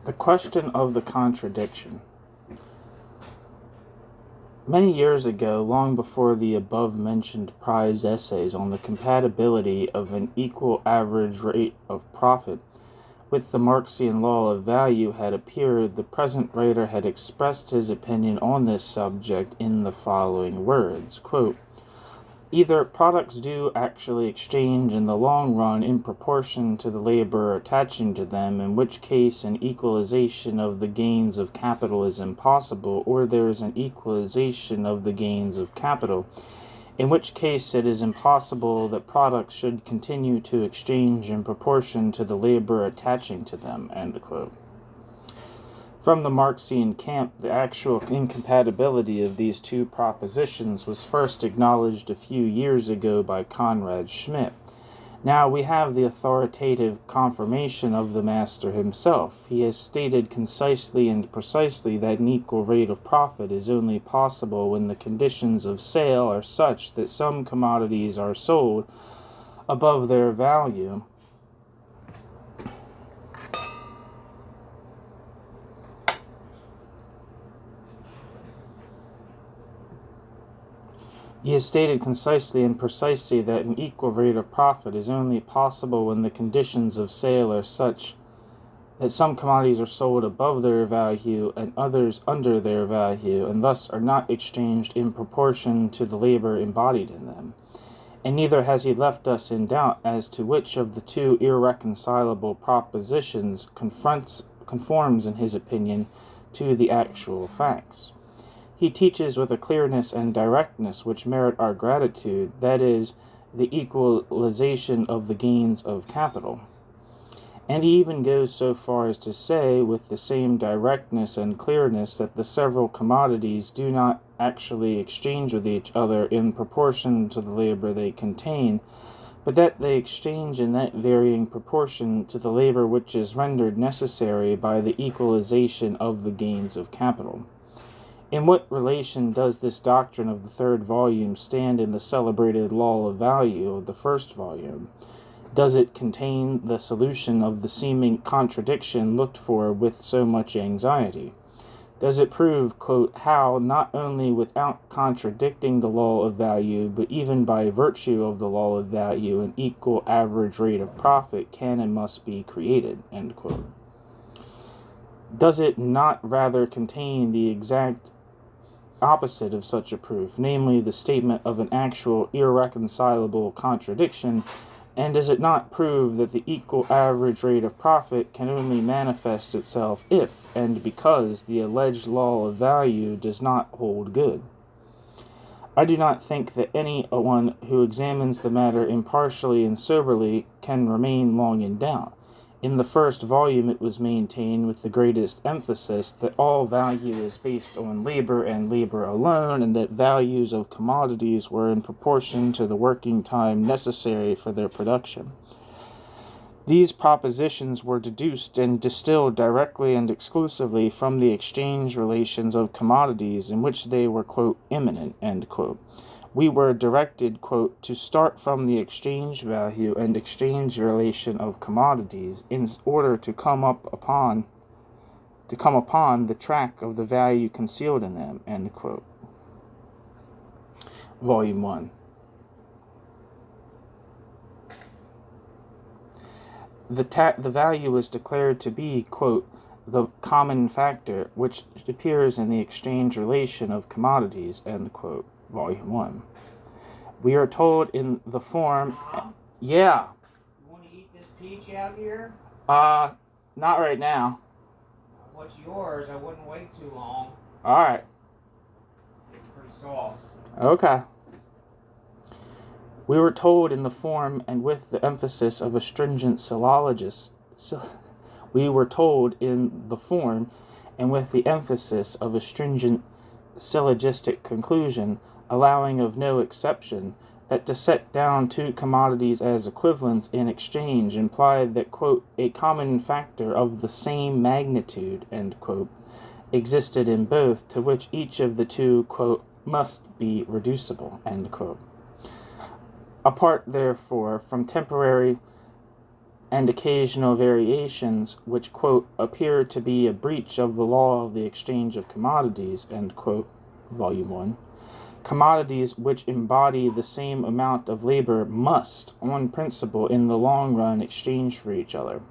The question of the contradiction. Many years ago, long before the above-mentioned prize essays on the compatibility of an equal average rate of profit with the Marxian law of value had appeared, the present writer had expressed his opinion on this subject in the following words, quote, "Either products do actually exchange in the long run in proportion to the labor attaching to them, in which case an equalization of the gains of capital is impossible, or there is an equalization of the gains of capital, in which case it is impossible that products should continue to exchange in proportion to the labor attaching to them." End quote. From the Marxian camp, the actual incompatibility of these two propositions was first acknowledged a few years ago by Conrad Schmidt. Now we have the authoritative confirmation of the master himself. He has stated concisely and precisely that an equal rate of profit is only possible when the conditions of sale are such that some commodities are sold above their value, He has stated concisely and precisely that an equal rate of profit is only possible when the conditions of sale are such that some commodities are sold above their value and others under their value, and thus are not exchanged in proportion to the labor embodied in them. And neither has he left us in doubt as to which of the two irreconcilable propositions conforms, in his opinion, to the actual facts. He teaches with a clearness and directness which merit our gratitude, that is, the equalization of the gains of capital. And he even goes so far as to say, with the same directness and clearness, that the several commodities do not actually exchange with each other in proportion to the labor they contain, but that they exchange in that varying proportion to the labor which is rendered necessary by the equalization of the gains of capital. In what relation does this doctrine of the third volume stand in the celebrated law of value of the first volume? Does it contain the solution of the seeming contradiction looked for with so much anxiety? Does it prove, quote, how, not only without contradicting the law of value, but even by virtue of the law of value, an equal average rate of profit can and must be created? End quote. Does it not rather contain the exact opposite of such a proof, namely the statement of an actual irreconcilable contradiction? And does it not prove that the equal average rate of profit can only manifest itself if and because the alleged law of value does not hold good? I do not think that anyone who examines the matter impartially and soberly can remain long in doubt. In the first volume it was maintained with the greatest emphasis that all value is based on labor and labor alone, and that values of commodities were in proportion to the working time necessary for their production. These propositions were deduced and distilled directly and exclusively from the exchange relations of commodities, in which they were, quote, immanent, end quote. We were directed, quote, to start from the exchange value and exchange relation of commodities in order to come upon the track of the value concealed in them, end quote. Volume 1. The value is declared to be, quote, the common factor which appears in the exchange relation of commodities, end quote. Volume 1. We are told in the form... Yeah. You want to eat this peach out here? Not right now. What's yours? I wouldn't wait too long. Alright. It's pretty soft. Okay. We were told in the form and with the emphasis of a stringent syllogistic conclusion, allowing of no exception, that to set down two commodities as equivalents in exchange implied that, quote, a common factor of the same magnitude, end quote, existed in both, to which each of the two, quote, must be reducible, end quote. Apart, therefore, from temporary and occasional variations which, quote, appear to be a breach of the law of the exchange of commodities, end quote, Volume 1. Commodities which embody the same amount of labor must, on principle, in the long run, exchange for each other.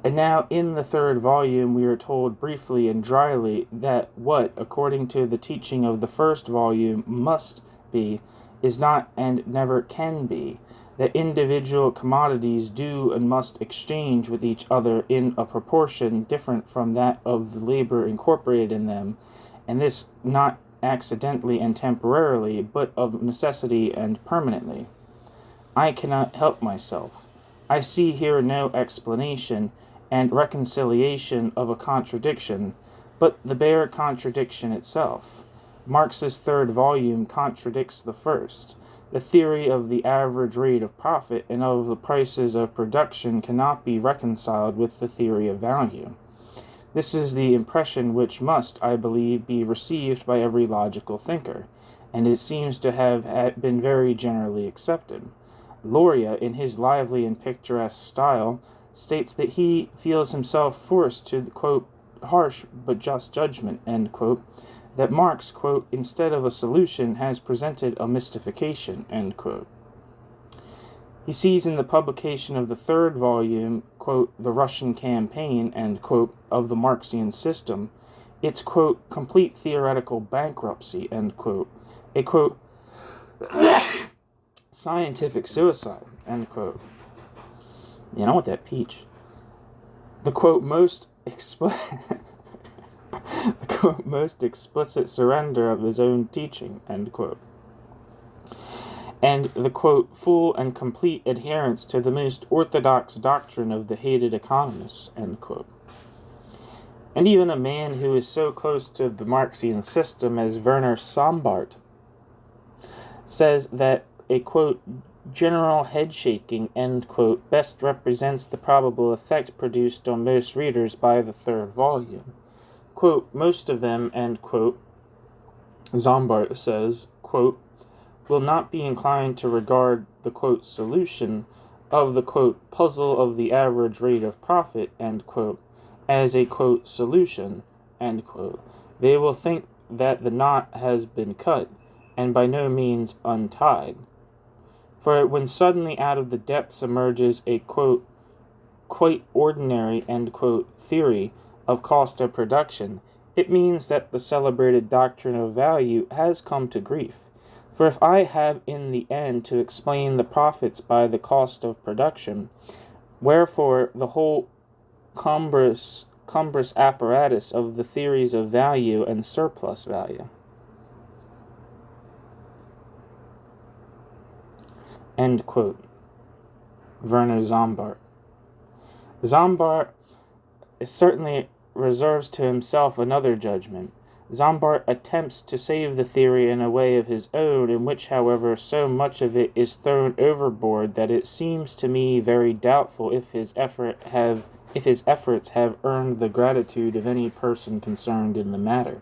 And now, in the third volume, we are told briefly and dryly that what, according to the teaching of the first volume, must be, is not and never can be, that individual commodities do and must exchange with each other in a proportion different from that of the labor incorporated in them, and this not accidentally and temporarily, but of necessity and permanently. I cannot help myself. I see here no explanation and reconciliation of a contradiction, but the bare contradiction itself. Marx's third volume contradicts the first. The theory of the average rate of profit and of the prices of production cannot be reconciled with the theory of value. This is the impression which must, I believe, be received by every logical thinker, and it seems to have been very generally accepted. Loria, in his lively and picturesque style, states that he feels himself forced to, quote, harsh but just judgment, end quote, that Marx, quote, instead of a solution, has presented a mystification, end quote. He sees in the publication of the third volume, quote, the Russian campaign, end quote, of the Marxian system, its, quote, complete theoretical bankruptcy, end quote, a, quote, scientific suicide, end quote. You know what, that peach. The, quote, most explicit surrender of his own teaching, end quote. And the, quote, full and complete adherence to the most orthodox doctrine of the hated economists, end quote. And even a man who is so close to the Marxian system as Werner Sombart says that a, quote, general head-shaking, end quote, best represents the probable effect produced on most readers by the third volume. Quote, most of them, end quote, Sombart says, quote, will not be inclined to regard the, quote, solution of the, quote, puzzle of the average rate of profit, end quote, as a, quote, solution, end quote. They will think that the knot has been cut, and by no means untied. For when suddenly out of the depths emerges a, quote, quite ordinary, end quote, theory of cost of production, it means that the celebrated doctrine of value has come to grief. For if I have in the end to explain the profits by the cost of production, wherefore the whole cumbrous apparatus of the theories of value and surplus value. End quote. Werner Sombart. Sombart certainly reserves to himself another judgment. Sombart attempts to save the theory in a way of his own, in which, however, so much of it is thrown overboard that it seems to me very doubtful if his efforts have earned the gratitude of any person concerned in the matter.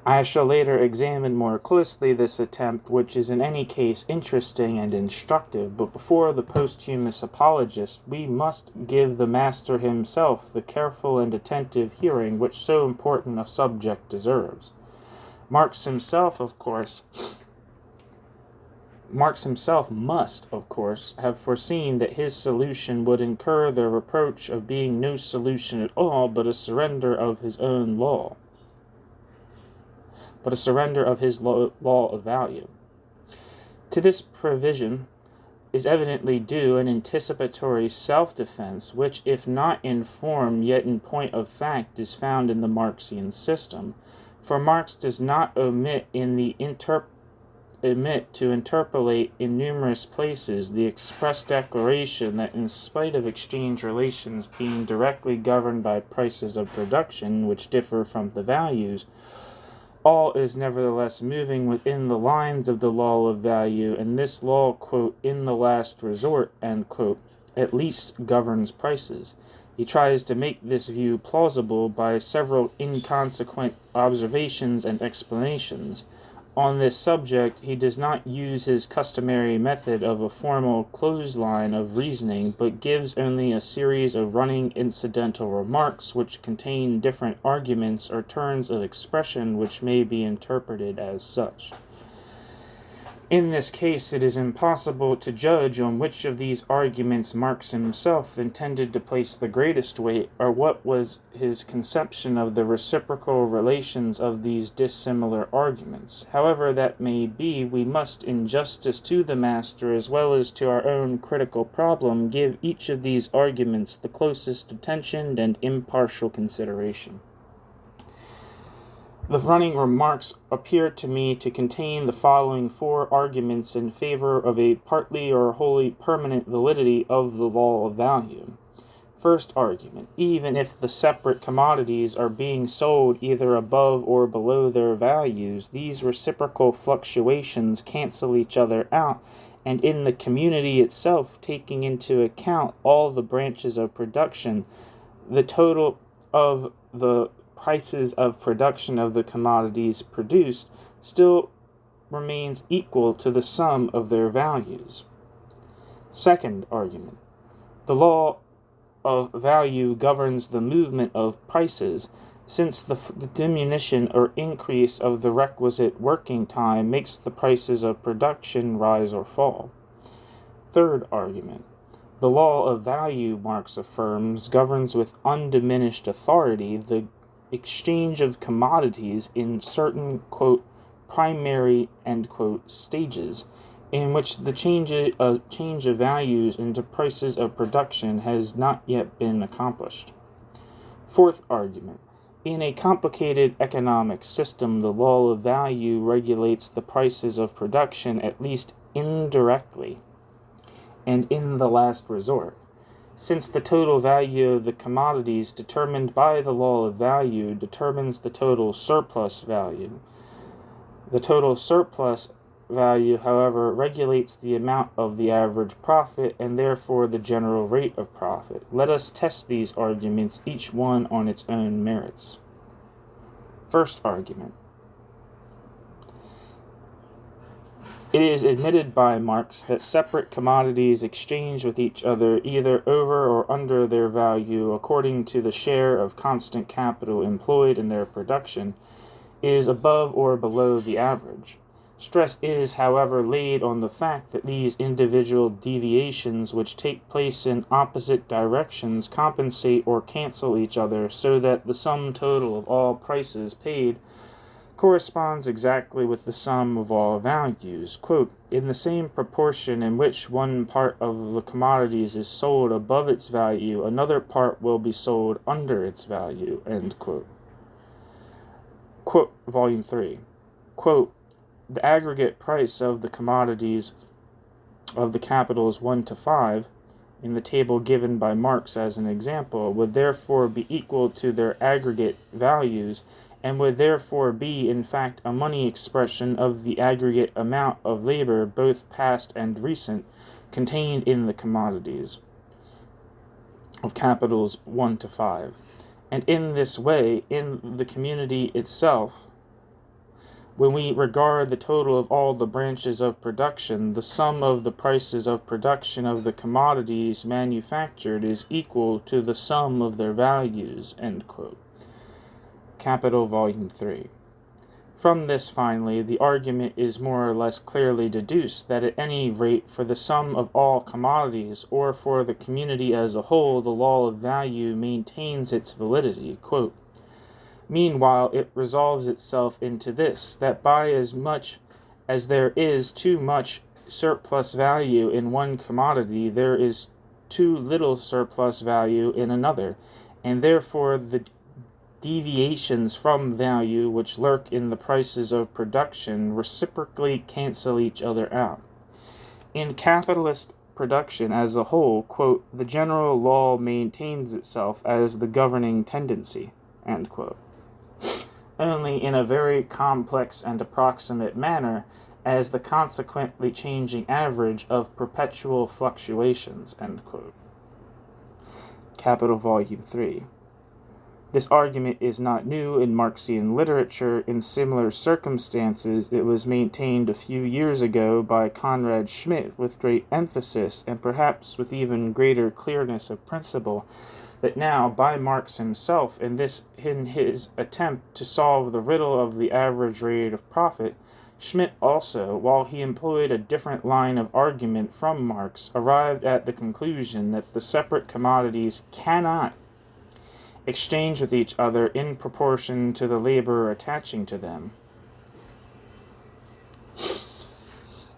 I shall later examine more closely this attempt, which is in any case interesting and instructive, but before the posthumous apologist, we must give the master himself the careful and attentive hearing which so important a subject deserves. Marx himself must, of course, have foreseen that his solution would incur the reproach of being no solution at all, but a surrender of his own law. But a surrender of his law of value. To this provision is evidently due an anticipatory self-defense, which, if not in form, yet in point of fact, is found in the Marxian system. For Marx does not omit to interpolate in numerous places the express declaration that in spite of exchange relations being directly governed by prices of production, which differ from the values, all is nevertheless moving within the lines of the law of value, and this law, quote, in the last resort, end quote, at least governs prices. He tries to make this view plausible by several inconsequent observations and explanations. On this subject, he does not use his customary method of a formal clothesline of reasoning, but gives only a series of running incidental remarks which contain different arguments or turns of expression which may be interpreted as such. In this case, it is impossible to judge on which of these arguments Marx himself intended to place the greatest weight, or what was his conception of the reciprocal relations of these dissimilar arguments. However that may be, we must, in justice to the master as well as to our own critical problem, give each of these arguments the closest attention and impartial consideration. The running remarks appear to me to contain the following 4 arguments in favor of a partly or wholly permanent validity of the law of value. First argument: even if the separate commodities are being sold either above or below their values, these reciprocal fluctuations cancel each other out, and in the community itself, taking into account all the branches of production, the total of the prices of production of the commodities produced still remains equal to the sum of their values. Second argument: the law of value governs the movement of prices, since the diminution or increase of the requisite working time makes the prices of production rise or fall. Third argument: the law of value, Marx affirms, governs with undiminished authority the exchange of commodities in certain, quote, primary, end quote, stages, in which the change of values into prices of production has not yet been accomplished. Fourth argument: in a complicated economic system, the law of value regulates the prices of production at least indirectly, and in the last resort. Since the total value of the commodities determined by the law of value determines the total surplus value. The total surplus value, however, regulates the amount of the average profit and therefore the general rate of profit. Let us test these arguments, each one on its own merits. First argument: it is admitted by Marx that separate commodities exchange with each other either over or under their value according to the share of constant capital employed in their production is above or below the average. Stress is, however, laid on the fact that these individual deviations which take place in opposite directions compensate or cancel each other, so that the sum total of all prices paid corresponds exactly with the sum of all values. Quote, in the same proportion in which one part of the commodities is sold above its value, another part will be sold under its value, end quote. Quote, Volume 3. Quote, the aggregate price of the commodities of the capitals 1 to 5, in the table given by Marx as an example, would therefore be equal to their aggregate values, and would therefore be, in fact, a money expression of the aggregate amount of labor, both past and recent, contained in the commodities of capitals 1 to 5. And in this way, in the community itself, when we regard the total of all the branches of production, the sum of the prices of production of the commodities manufactured is equal to the sum of their values, end quote. Capital Volume 3. From this, finally, the argument is more or less clearly deduced that at any rate for the sum of all commodities, or for the community as a whole, the law of value maintains its validity. Quote, meanwhile, it resolves itself into this, that by as much as there is too much surplus value in one commodity, there is too little surplus value in another, and therefore the deviations from value which lurk in the prices of production reciprocally cancel each other out. In capitalist production as a whole, quote, the general law maintains itself as the governing tendency, end quote, only in a very complex and approximate manner as the consequently changing average of perpetual fluctuations, end quote. Capital Volume 3. This argument is not new in Marxian literature. In similar circumstances, it was maintained a few years ago by Conrad Schmidt with great emphasis, and perhaps with even greater clearness of principle, that now, by Marx himself, in his attempt to solve the riddle of the average rate of profit, Schmidt also, while he employed a different line of argument from Marx, arrived at the conclusion that the separate commodities cannot exchange with each other in proportion to the labor attaching to them.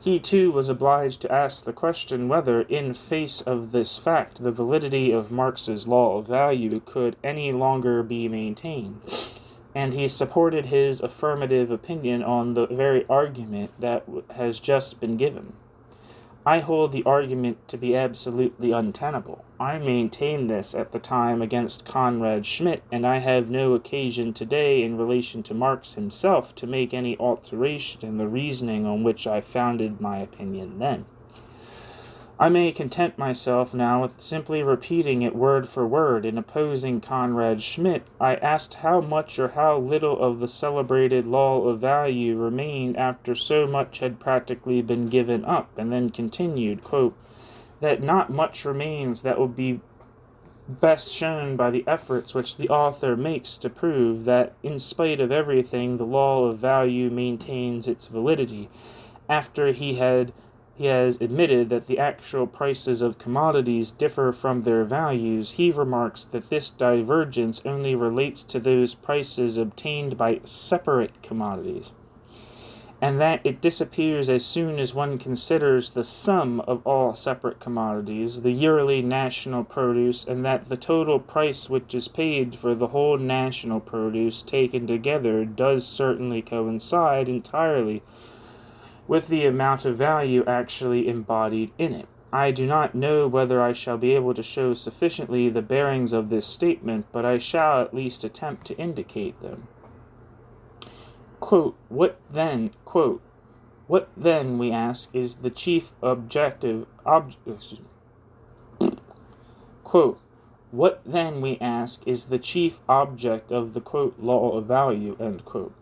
He too was obliged to ask the question whether, in face of this fact, the validity of Marx's law of value could any longer be maintained, and he supported his affirmative opinion on the very argument that has just been given. I hold the argument to be absolutely untenable. I maintained this at the time against Conrad Schmidt, and I have no occasion today in relation to Marx himself to make any alteration in the reasoning on which I founded my opinion then. I may content myself now with simply repeating it word for word. In opposing Conrad Schmidt, I asked how much or how little of the celebrated law of value remained after so much had practically been given up, and then continued, quote, that not much remains that will be best shown by the efforts which the author makes to prove that, in spite of everything, the law of value maintains its validity, after he has admitted that the actual prices of commodities differ from their values. He remarks that this divergence only relates to those prices obtained by separate commodities, and that it disappears as soon as one considers the sum of all separate commodities, the yearly national produce, and that the total price which is paid for the whole national produce taken together does certainly coincide entirely with the amount of value actually embodied in it. I do not know whether I shall be able to show sufficiently the bearings of this statement, but I shall at least attempt to indicate them. Quote, what then, we ask, is the chief Quote, what then, we ask, is the chief object of the, quote, law of value, end quote.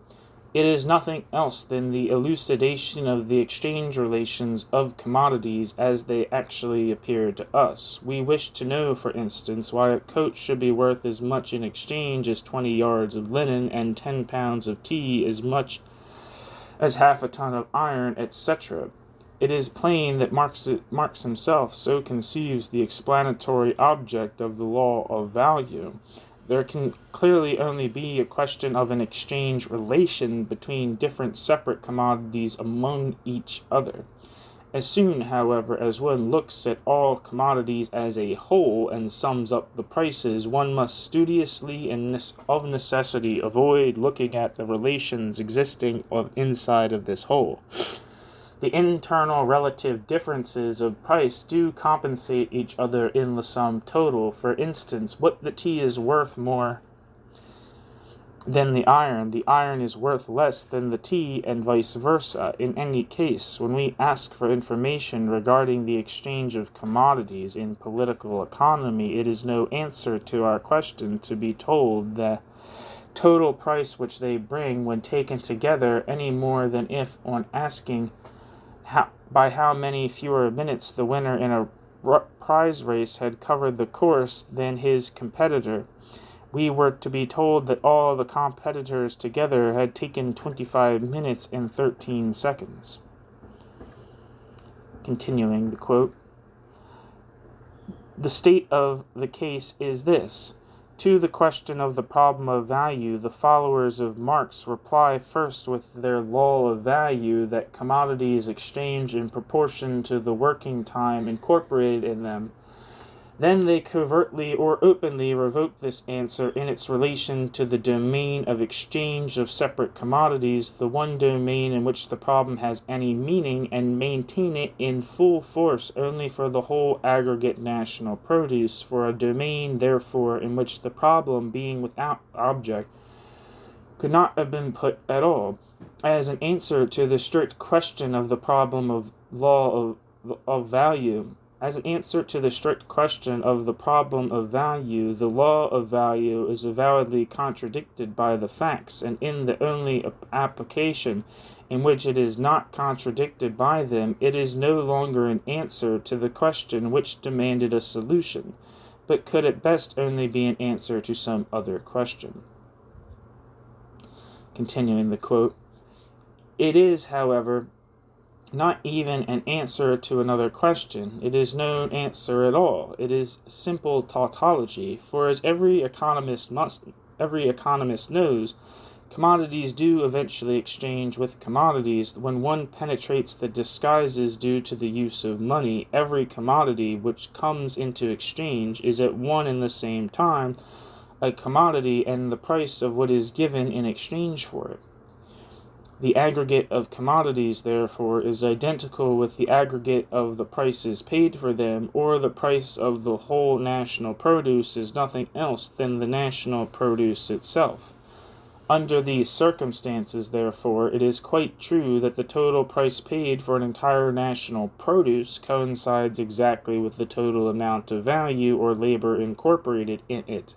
It is nothing else than the elucidation of the exchange relations of commodities as they actually appear to us. We wish to know, for instance, why a coat should be worth as much in exchange as 20 yards of linen, and 10 pounds of tea as much as half a ton of iron, etc. It is plain that Marx himself so conceives the explanatory object of the law of value. There can clearly only be a question of an exchange relation between different separate commodities among each other. As soon, however, as one looks at all commodities as a whole and sums up the prices, one must studiously and of necessity avoid looking at the relations existing inside of this whole. The internal relative differences of price do compensate each other in the sum total. For instance, what the tea is worth more than the iron is worth less than the tea, and vice versa. In any case, when we ask for information regarding the exchange of commodities in political economy, it is no answer to our question to be told the total price which they bring when taken together, any more than if, on asking by how many fewer minutes the winner in a prize race had covered the course than his competitor, we were to be told that all the competitors together had taken 25 minutes and 13 seconds. Continuing the quote, the state of the case is this. To the question of the problem of value, the followers of Marx reply first with their law of value that commodities exchange in proportion to the working time incorporated in them. Then they covertly or openly revoke this answer in its relation to the domain of exchange of separate commodities, the one domain in which the problem has any meaning, and maintain it in full force only for the whole aggregate national produce, for a domain, therefore, in which the problem, being without object, could not have been put at all. As an answer to the strict question of the problem of law of value, As an answer to the strict question of the problem of value, the law of value is avowedly contradicted by the facts, and in the only application in which it is not contradicted by them, it is no longer an answer to the question which demanded a solution, but could at best only be an answer to some other question. Continuing the quote, it is, however, not even an answer to another question. It is no answer at all. It is simple tautology, for as every economist knows, commodities do eventually exchange with commodities. When one penetrates the disguises due to the use of money, every commodity which comes into exchange is at one and the same time a commodity and the price of what is given in exchange for it. The aggregate of commodities, therefore, is identical with the aggregate of the prices paid for them, or the price of the whole national produce is nothing else than the national produce itself. Under these circumstances, therefore, it is quite true that the total price paid for an entire national produce coincides exactly with the total amount of value or labor incorporated in it.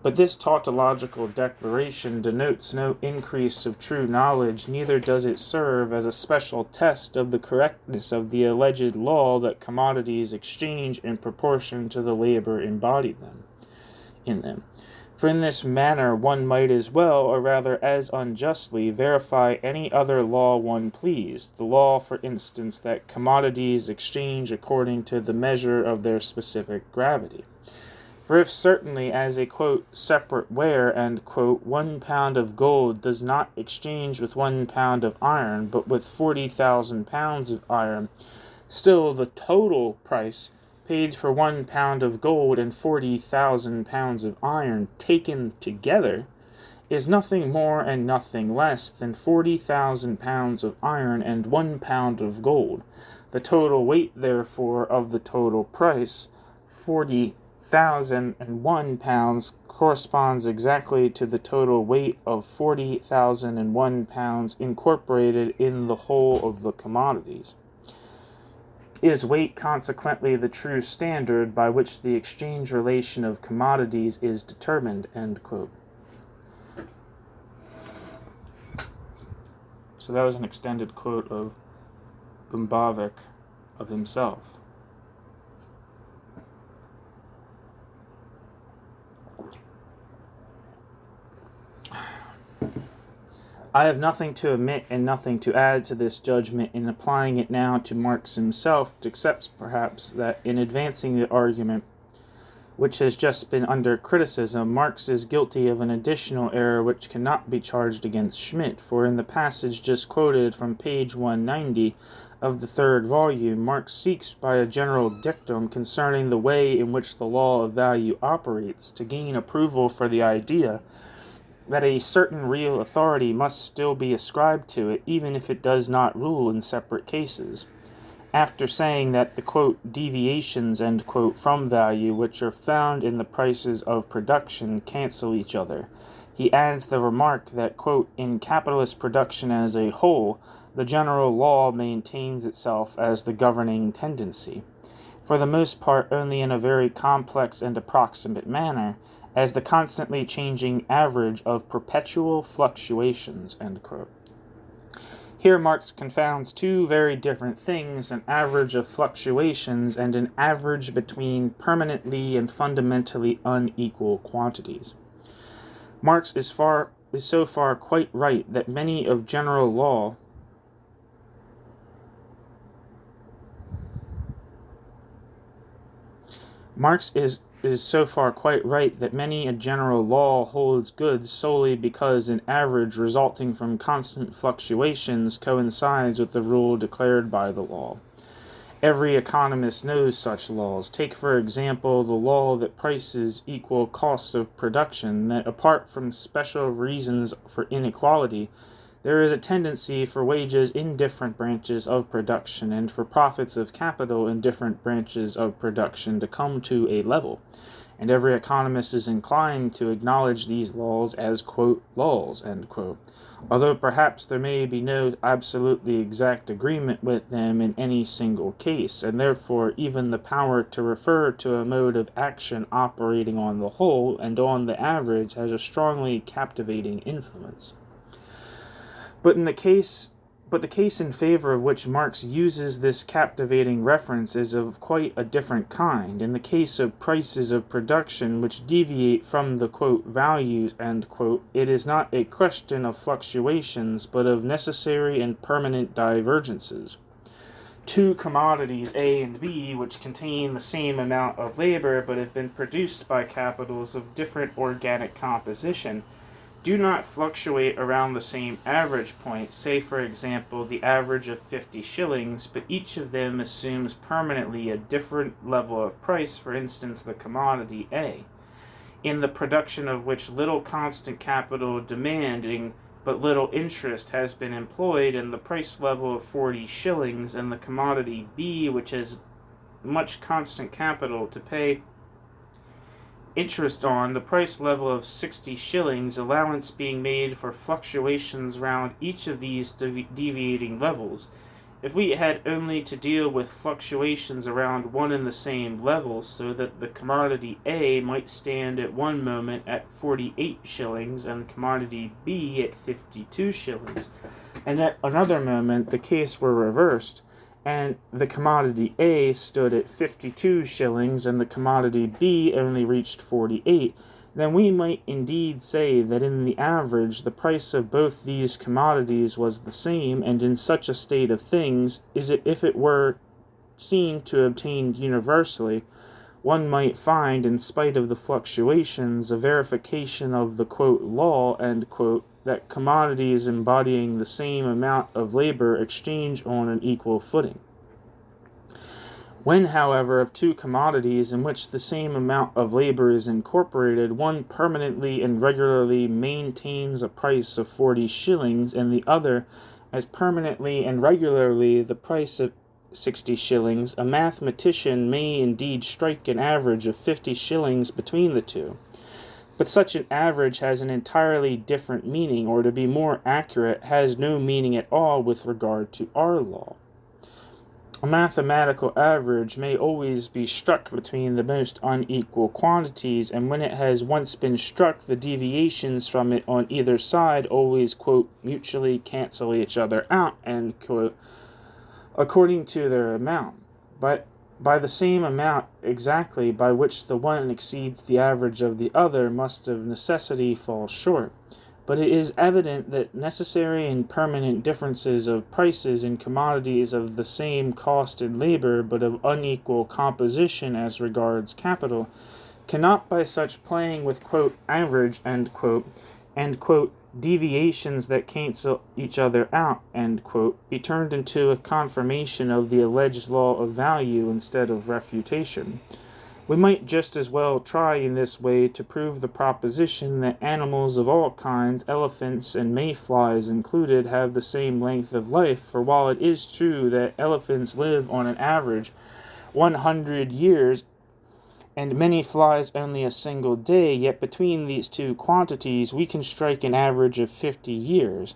But this tautological declaration denotes no increase of true knowledge, neither does it serve as a special test of the correctness of the alleged law that commodities exchange in proportion to the labor embodied in them. For in this manner one might as well, or rather as unjustly, verify any other law one pleased, the law, for instance, that commodities exchange according to the measure of their specific gravity. For if certainly as a, quote, separate ware, and, quote, 1 pound of gold does not exchange with 1 pound of iron, but with 40,000 pounds of iron, still the total price paid for 1 pound of gold and 40,000 pounds of iron taken together is nothing more and nothing less than 40,000 pounds of iron and 1 pound of gold. The total weight, therefore, of the total price, 40,001 pounds, corresponds exactly to the total weight of 40,001 pounds incorporated in the whole of the commodities. Is weight consequently the true standard by which the exchange relation of commodities is determined? End quote. So that was an extended quote of Böhm-Bawerk of himself. I have nothing to omit and nothing to add to this judgment in applying it now to Marx himself, except perhaps that in advancing the argument which has just been under criticism, Marx is guilty of an additional error which cannot be charged against Schmidt, for in the passage just quoted from page 190 of the third volume, Marx seeks by a general dictum concerning the way in which the law of value operates to gain approval for the idea that a certain real authority must still be ascribed to it, even if it does not rule in separate cases. After saying that the, quote, deviations, end quote, from value which are found in the prices of production cancel each other, he adds the remark that, quote, in capitalist production as a whole, the general law maintains itself as the governing tendency, for the most part only in a very complex and approximate manner, as the constantly changing average of perpetual fluctuations, end quote. Here Marx confounds two very different things, an average of fluctuations and an average between permanently and fundamentally unequal quantities. Marx is so far quite right that many of general law Marx is so far quite right that many a general law holds good solely because an average resulting from constant fluctuations coincides with the rule declared by the law. Every economist knows such laws. Take, for example, the law that prices equal cost of production, that apart from special reasons for inequality, there is a tendency for wages in different branches of production and for profits of capital in different branches of production to come to a level. and every economist is inclined to acknowledge these laws as, quote, laws, end quote, although perhaps there may be no absolutely exact agreement with them in any single case, and therefore even the power to refer to a mode of action operating on the whole and on the average has a strongly captivating influence. But the case in favor of which Marx uses this captivating reference is of quite a different kind. In the case of prices of production which deviate from the, quote, values, end quote, it is not a question of fluctuations, but of necessary and permanent divergences. Two commodities, A and B, which contain the same amount of labor but have been produced by capitals of different organic composition, do not fluctuate around the same average point, say for example the average of 50 shillings, but each of them assumes permanently a different level of price, for instance the commodity A, in the production of which little constant capital demanding but little interest has been employed, and the price level of 40 shillings, and the commodity B, which has much constant capital to pay interest on, the price level of 60 shillings, allowance being made for fluctuations round each of these deviating levels. If we had only to deal with fluctuations around one and the same level, so that the commodity A might stand at one moment at 48 shillings and commodity B at 52 shillings, and at another moment the case were reversed, and the commodity A stood at 52 shillings and the commodity B only reached 48, then we might indeed say that in the average the price of both these commodities was the same, and in such a state of things, if it were seen to obtain universally, one might find, in spite of the fluctuations, a verification of the, quote, law, end quote, that commodities embodying the same amount of labor exchange on an equal footing. When, however, of two commodities in which the same amount of labor is incorporated, one permanently and regularly maintains a price of 40 shillings, and the other as permanently and regularly the price of 60 shillings, a mathematician may indeed strike an average of 50 shillings between the two. But such an average has an entirely different meaning, or to be more accurate, has no meaning at all with regard to our law. A mathematical average may always be struck between the most unequal quantities, and when it has once been struck, the deviations from it on either side always, quote, mutually cancel each other out, end quote, according to their amount. But by the same amount exactly by which the one exceeds the average of the other must of necessity fall short. But it is evident that necessary and permanent differences of prices in commodities of the same cost and labor, but of unequal composition as regards capital, cannot by such playing with, quote, average, end quote, and, quote, deviations that cancel each other out, end quote, be turned into a confirmation of the alleged law of value instead of refutation. We might just as well try in this way to prove the proposition that animals of all kinds, elephants and mayflies included, have the same length of life, for while it is true that elephants live on an average 100 years and many flies only a single day, yet between these two quantities we can strike an average of 50 years.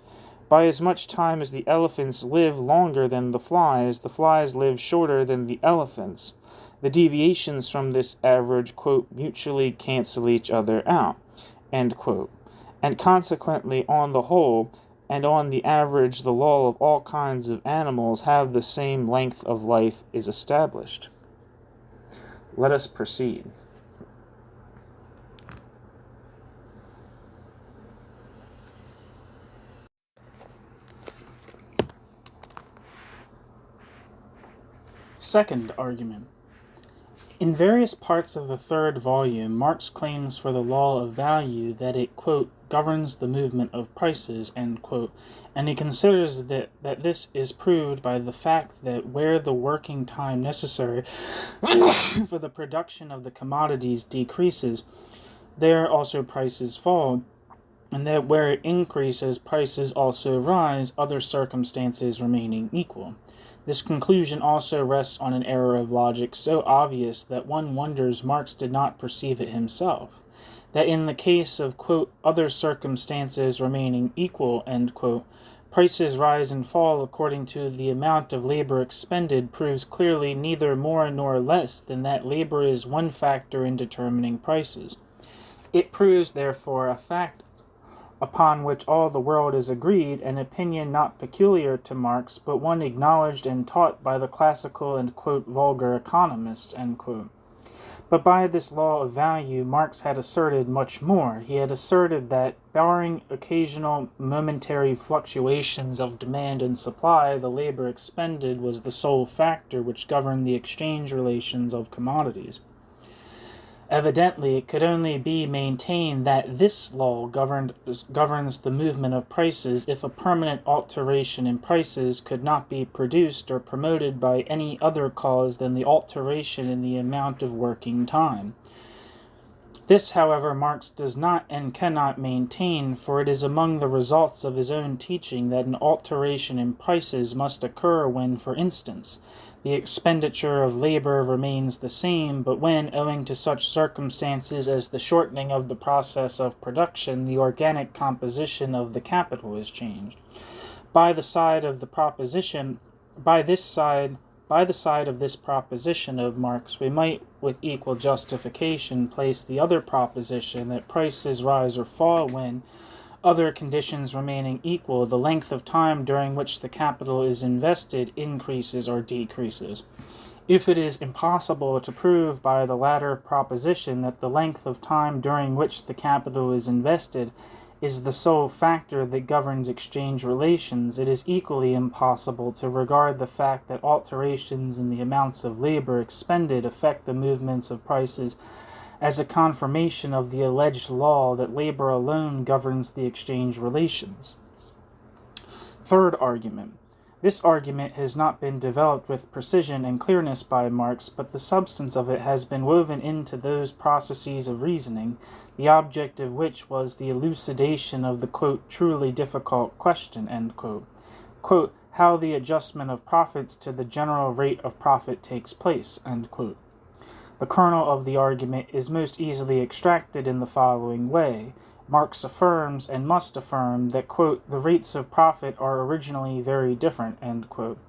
By as much time as the elephants live longer than the flies live shorter than the elephants. The deviations from this average, quote, mutually cancel each other out, end quote. And consequently, on the whole, and on the average, the law of all kinds of animals have the same length of life is established. Let us proceed. Second argument. In various parts of the third volume, Marx claims for the law of value that it, quote, governs the movement of prices, end quote, and he considers that this is proved by the fact that where the working time necessary for the production of the commodities decreases, there also prices fall, and that where it increases, prices also rise, other circumstances remaining equal. This conclusion also rests on an error of logic so obvious that one wonders Marx did not perceive it himself, that in the case of, quote, other circumstances remaining equal, end quote, prices rise and fall according to the amount of labor expended proves clearly neither more nor less than that labor is one factor in determining prices. It proves, therefore, a fact upon which all the world is agreed, an opinion not peculiar to Marx, but one acknowledged and taught by the classical and, quote, vulgar economists, end quote. But by this law of value, Marx had asserted much more. He had asserted that, barring occasional momentary fluctuations of demand and supply, the labor expended was the sole factor which governed the exchange relations of commodities. Evidently, it could only be maintained that this law governs the movement of prices if a permanent alteration in prices could not be produced or promoted by any other cause than the alteration in the amount of working time. This, however, Marx does not and cannot maintain, for it is among the results of his own teaching that an alteration in prices must occur when, for instance, the expenditure of labor remains the same, but when, owing to such circumstances as the shortening of the process of production, the organic composition of the capital is changed. By the side of this proposition of Marx, we might, with equal justification, place the other proposition that prices rise or fall when, other conditions remaining equal, the length of time during which the capital is invested increases or decreases. If it is impossible to prove by the latter proposition that the length of time during which the capital is invested is the sole factor that governs exchange relations, it is equally impossible to regard the fact that alterations in the amounts of labor expended affect the movements of prices as a confirmation of the alleged law that labor alone governs the exchange relations. Third argument. This argument has not been developed with precision and clearness by Marx, but the substance of it has been woven into those processes of reasoning, the object of which was the elucidation of the, quote, truly difficult question, end quote. Quote, how the adjustment of profits to the general rate of profit takes place, end quote. The kernel of the argument is most easily extracted in the following way. Marx affirms, and must affirm, that, quote, the rates of profit are originally very different, end quote,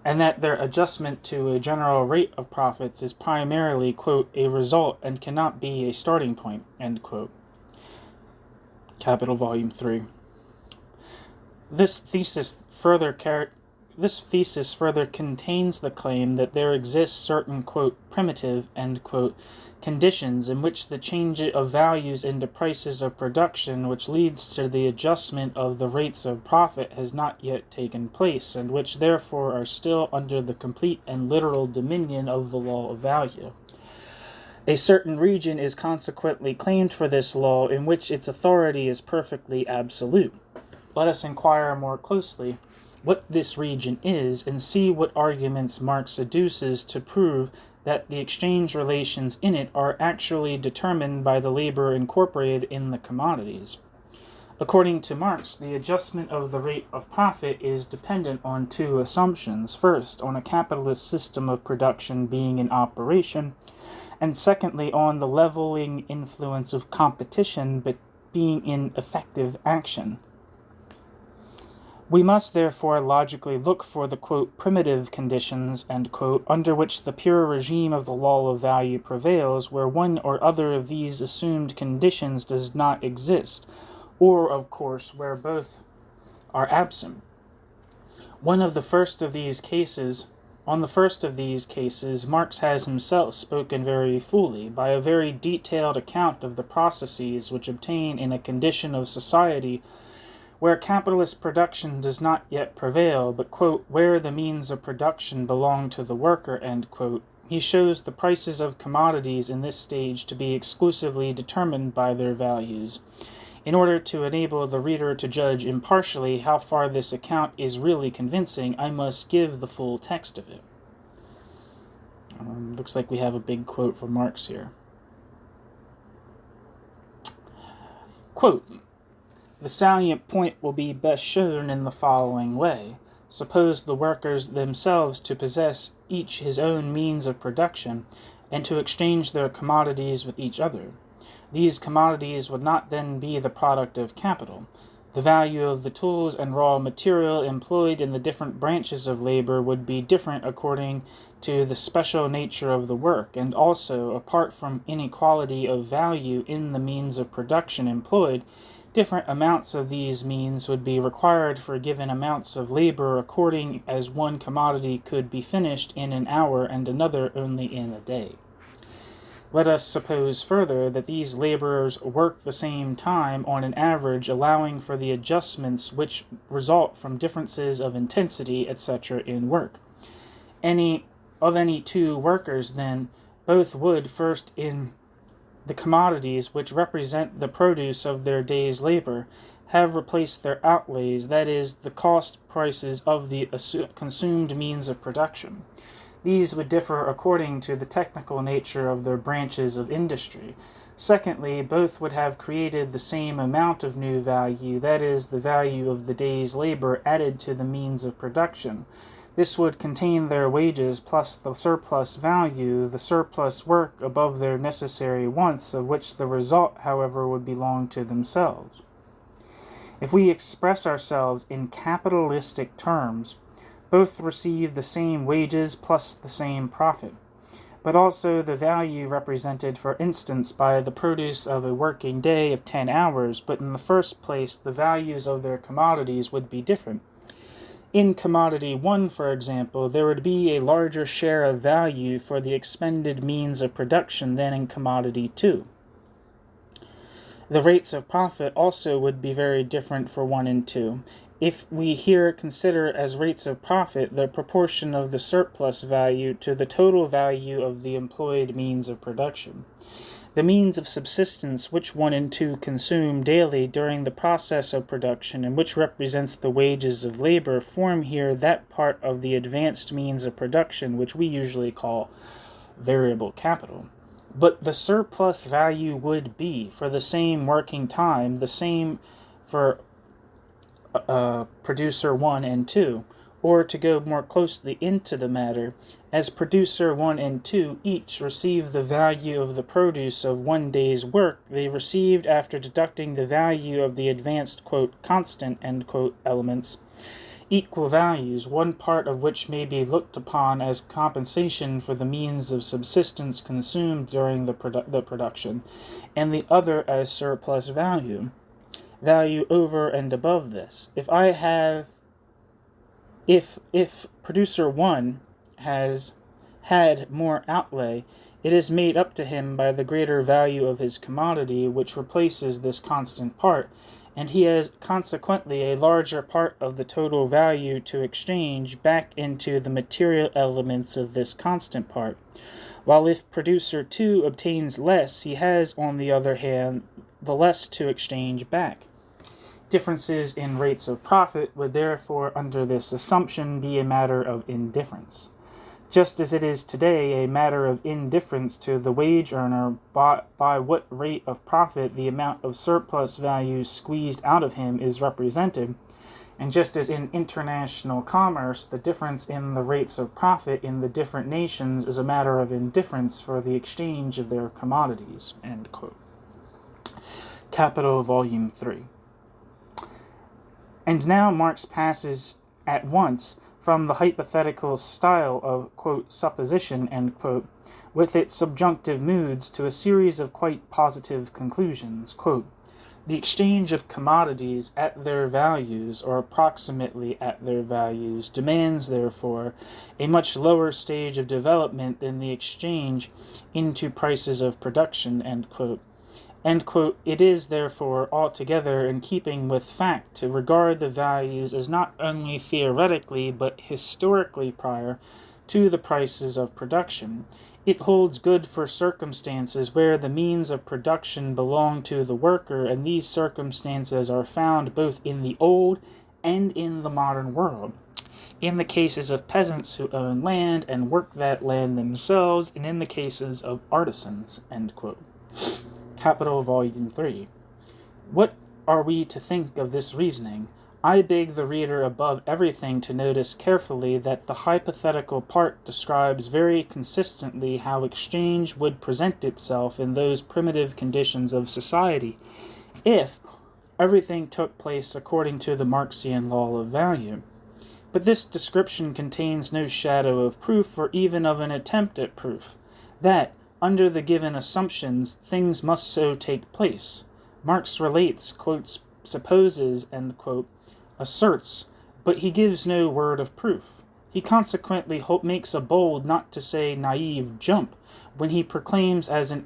and that their adjustment to a general rate of profits is primarily, quote, a result and cannot be a starting point, end quote. Capital Volume 3. This thesis further contains the claim that there exist certain, quote, primitive, end quote, conditions in which the change of values into prices of production which leads to the adjustment of the rates of profit has not yet taken place, and which therefore are still under the complete and literal dominion of the law of value. A certain region is consequently claimed for this law in which its authority is perfectly absolute. Let us inquire more closely what this region is and see what arguments Marx adduces to prove that the exchange relations in it are actually determined by the labor incorporated in the commodities. According to Marx, the adjustment of the rate of profit is dependent on two assumptions. First, on a capitalist system of production being in operation, and secondly, on the leveling influence of competition but being in effective action. We must therefore logically look for the, quote, primitive conditions, end quote, under which the pure regime of the law of value prevails, where one or other of these assumed conditions does not exist, or, of course, where both are absent. On the first of these cases, Marx has himself spoken very fully, by a very detailed account of the processes which obtain in a condition of society where capitalist production does not yet prevail, but, quote, where the means of production belong to the worker, end quote. He shows the prices of commodities in this stage to be exclusively determined by their values. In order to enable the reader to judge impartially how far this account is really convincing, I must give the full text of it. Looks like we have a big quote from Marx here. Quote, the salient point will be best shown in the following way. suppose the workers themselves to possess each his own means of production, and to exchange their commodities with each other. These commodities would not then be the product of capital. The value of the tools and raw material employed in the different branches of labor would be different according to the special nature of the work, and also, apart from inequality of value in the means of production employed, different amounts of these means would be required for given amounts of labor according as one commodity could be finished in an hour and another only in a day. Let us suppose further that these laborers work the same time on an average, allowing for the adjustments which result from differences of intensity, etc. in work. Any two workers, then, both would first in the commodities which represent the produce of their day's labor have replaced their outlays, that is, the cost prices of the consumed means of production. These would differ according to the technical nature of their branches of industry. Secondly, both would have created the same amount of new value, that is, the value of the day's labor added to the means of production. This would contain their wages plus the surplus value, the surplus work above their necessary wants, of which the result, however, would belong to themselves. If we express ourselves in capitalistic terms, both receive the same wages plus the same profit, but also the value represented, for instance, by the produce of a working day of 10 hours, but in the first place the values of their commodities would be different. In commodity 1, for example, there would be a larger share of value for the expended means of production than in commodity 2. The rates of profit also would be very different for 1 and 2. If we here consider as rates of profit the proportion of the surplus value to the total value of the employed means of production, the means of subsistence which 1 and 2 consume daily during the process of production, and which represents the wages of labor, form here that part of the advanced means of production which we usually call variable capital. But the surplus value would be, for the same working time, the same for producer 1 and 2, or to go more closely into the matter, as producer 1 and 2 each receive the value of the produce of 1 day's work, they received, after deducting the value of the advanced constant elements, equal values, one part of which may be looked upon as compensation for the means of subsistence consumed during the production, and the other as surplus value over and above this. If producer 1 has had more outlay, it is made up to him by the greater value of his commodity, which replaces this constant part, and he has consequently a larger part of the total value to exchange back into the material elements of this constant part. While if producer 2 obtains less, he has, on the other hand, the less to exchange back. Differences in rates of profit would therefore, under this assumption, be a matter of indifference. Just as it is today a matter of indifference to the wage earner by what rate of profit the amount of surplus value squeezed out of him is represented, and just as in international commerce the difference in the rates of profit in the different nations is a matter of indifference for the exchange of their commodities. End quote. Capital, Volume 3. And now Marx passes at once from the hypothetical style of, quote, supposition, end quote, with its subjunctive moods to a series of quite positive conclusions. Quote, the exchange of commodities at their values, or approximately at their values, demands, therefore, a much lower stage of development than the exchange into prices of production, end quote. End quote. It is, therefore, altogether in keeping with fact to regard the values as not only theoretically but historically prior to the prices of production. It holds good for circumstances where the means of production belong to the worker, and these circumstances are found both in the old and in the modern world. In the cases of peasants who own land and work that land themselves, and in the cases of artisans. End quote. Capital, Volume 3. What are we to think of this reasoning? I beg the reader above everything to notice carefully that the hypothetical part describes very consistently how exchange would present itself in those primitive conditions of society, if everything took place according to the Marxian law of value. But this description contains no shadow of proof, or even of an attempt at proof, that, under the given assumptions, things must so take place. Marx relates, quotes, supposes, and, quote, asserts, but he gives no word of proof. He consequently makes a bold, not to say naive, jump when he proclaims as an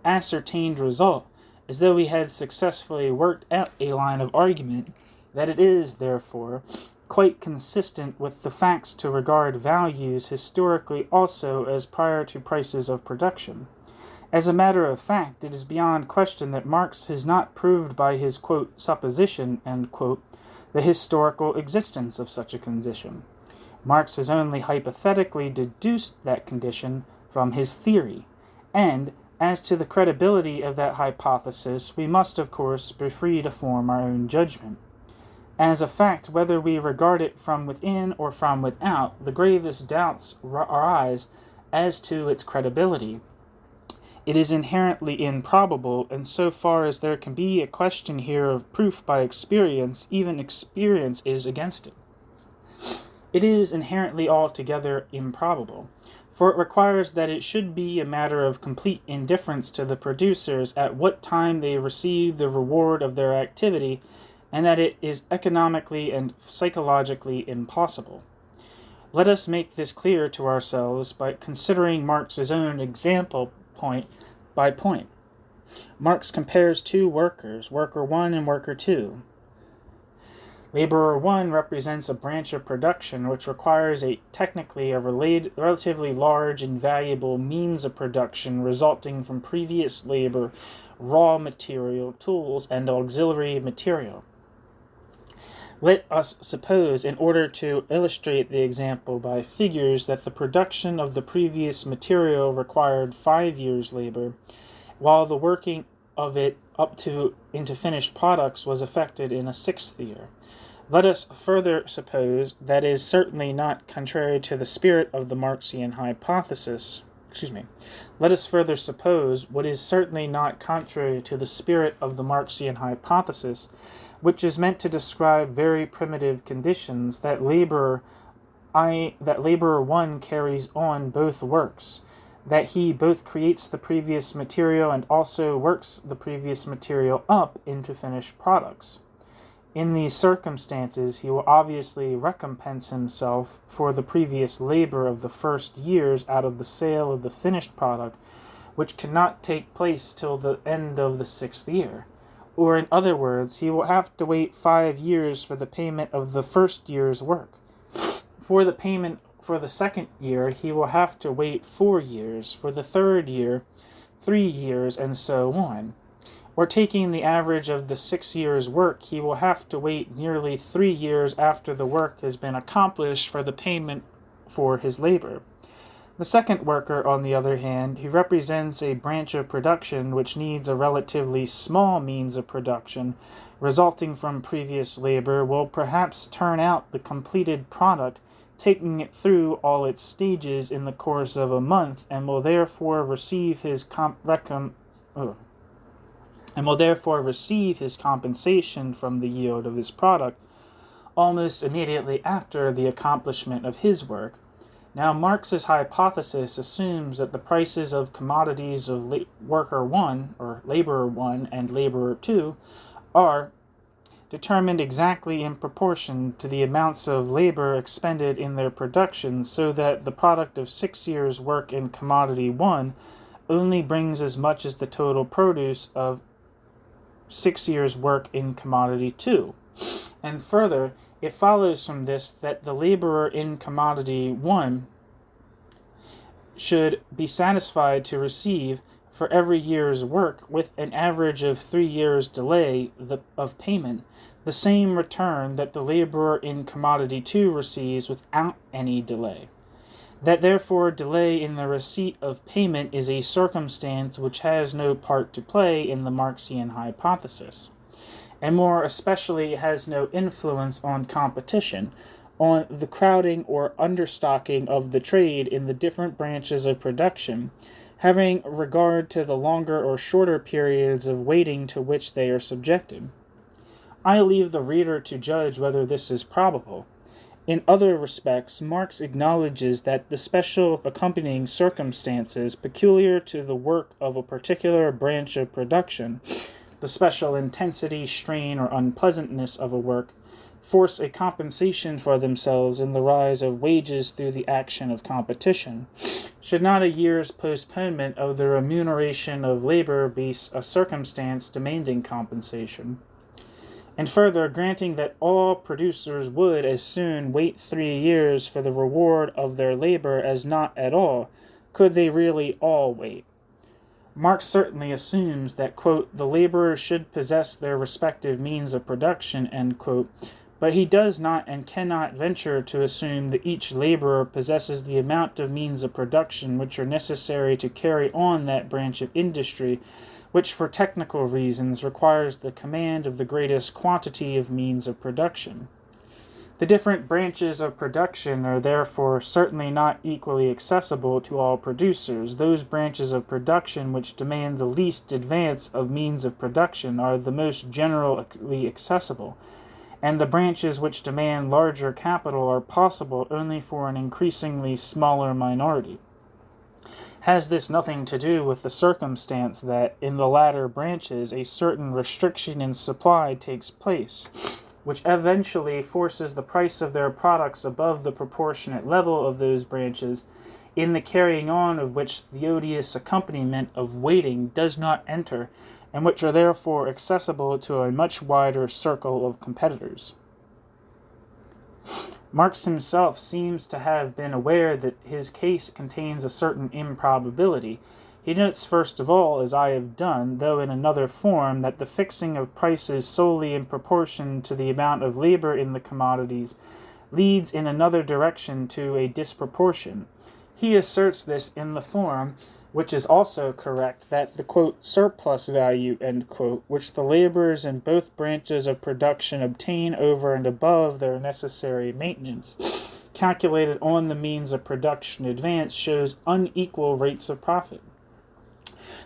ascertained result, as though he had successfully worked out a line of argument, that it is, therefore, quite consistent with the facts to regard values historically also as prior to prices of production. As a matter of fact, it is beyond question that Marx has not proved by his, quote, supposition, end quote, the historical existence of such a condition. Marx has only hypothetically deduced that condition from his theory, and, as to the credibility of that hypothesis, we must, of course, be free to form our own judgment. As a fact, whether we regard it from within or from without, the gravest doubts arise as to its credibility. It is inherently improbable, and so far as there can be a question here of proof by experience, even experience is against it. It is inherently altogether improbable, for it requires that it should be a matter of complete indifference to the producers at what time they receive the reward of their activity, and that it is economically and psychologically impossible. Let us make this clear to ourselves by considering Marx's own example point by point. Marx compares two workers, worker 1 and worker 2. Laborer 1 represents a branch of production which requires technically a relatively large and valuable means of production resulting from previous labor, raw material, tools, and auxiliary material. Let us suppose, in order to illustrate the example by figures, that the production of the previous material required 5 years' labor, while the working of it into finished products was effected in a 6th year. Let us further suppose, that is certainly not contrary to the spirit of the Marxian hypothesis. Let us further suppose, what is certainly not contrary to the spirit of the Marxian hypothesis, which is meant to describe very primitive conditions, that laborer 1 carries on both works, that he both creates the previous material and also works the previous material up into finished products. In these circumstances, he will obviously recompense himself for the previous labor of the first years out of the sale of the finished product, which cannot take place till the end of the 6th year. Or, in other words, he will have to wait 5 years for the payment of the first year's work. For the payment for the 2nd year, he will have to wait 4 years. For the 3rd year, 3 years, and so on. Or, taking the average of the 6 years' work, he will have to wait nearly 3 years after the work has been accomplished for the payment for his labor. The second worker, on the other hand, who represents a branch of production which needs a relatively small means of production, resulting from previous labor, will perhaps turn out the completed product, taking it through all its stages in the course of a month, and will therefore receive his compensation from the yield of his product almost immediately after the accomplishment of his work. Now, Marx's hypothesis assumes that the prices of commodities of worker 1, or laborer 1, and laborer 2 are determined exactly in proportion to the amounts of labor expended in their production, so that the product of 6 years' work in commodity 1 only brings as much as the total produce of 6 years' work in commodity 2. And further, it follows from this that the laborer in commodity 1 should be satisfied to receive, for every year's work, with an average of 3 years' delay of payment, the same return that the laborer in commodity 2 receives without any delay. That therefore delay in the receipt of payment is a circumstance which has no part to play in the Marxian hypothesis. and more especially has no influence on competition, on the crowding or understocking of the trade in the different branches of production, having regard to the longer or shorter periods of waiting to which they are subjected. I leave the reader to judge whether this is probable. In other respects, Marx acknowledges that the special accompanying circumstances peculiar to the work of a particular branch of production, the special intensity, strain, or unpleasantness of a work, force a compensation for themselves in the rise of wages through the action of competition. Should not a year's postponement of the remuneration of labor be a circumstance demanding compensation? And further, granting that all producers would as soon wait 3 years for the reward of their labor as not at all, could they really all wait? Marx certainly assumes that, quote, the laborers should possess their respective means of production, end quote, but he does not and cannot venture to assume that each laborer possesses the amount of means of production which are necessary to carry on that branch of industry which for technical reasons requires the command of the greatest quantity of means of production. The different branches of production are therefore certainly not equally accessible to all producers. Those branches of production which demand the least advance of means of production are the most generally accessible, and the branches which demand larger capital are possible only for an increasingly smaller minority. Has this nothing to do with the circumstance that, in the latter branches, a certain restriction in supply takes place, which eventually forces the price of their products above the proportionate level of those branches, in the carrying on of which the odious accompaniment of waiting does not enter, and which are therefore accessible to a much wider circle of competitors? Marx himself seems to have been aware that his case contains a certain improbability. He notes first of all, as I have done, though in another form, that the fixing of prices solely in proportion to the amount of labor in the commodities leads in another direction to a disproportion. He asserts this in the form, which is also correct, that the, quote, surplus value, end quote, which the laborers in both branches of production obtain over and above their necessary maintenance, calculated on the means of production advance, shows unequal rates of profit.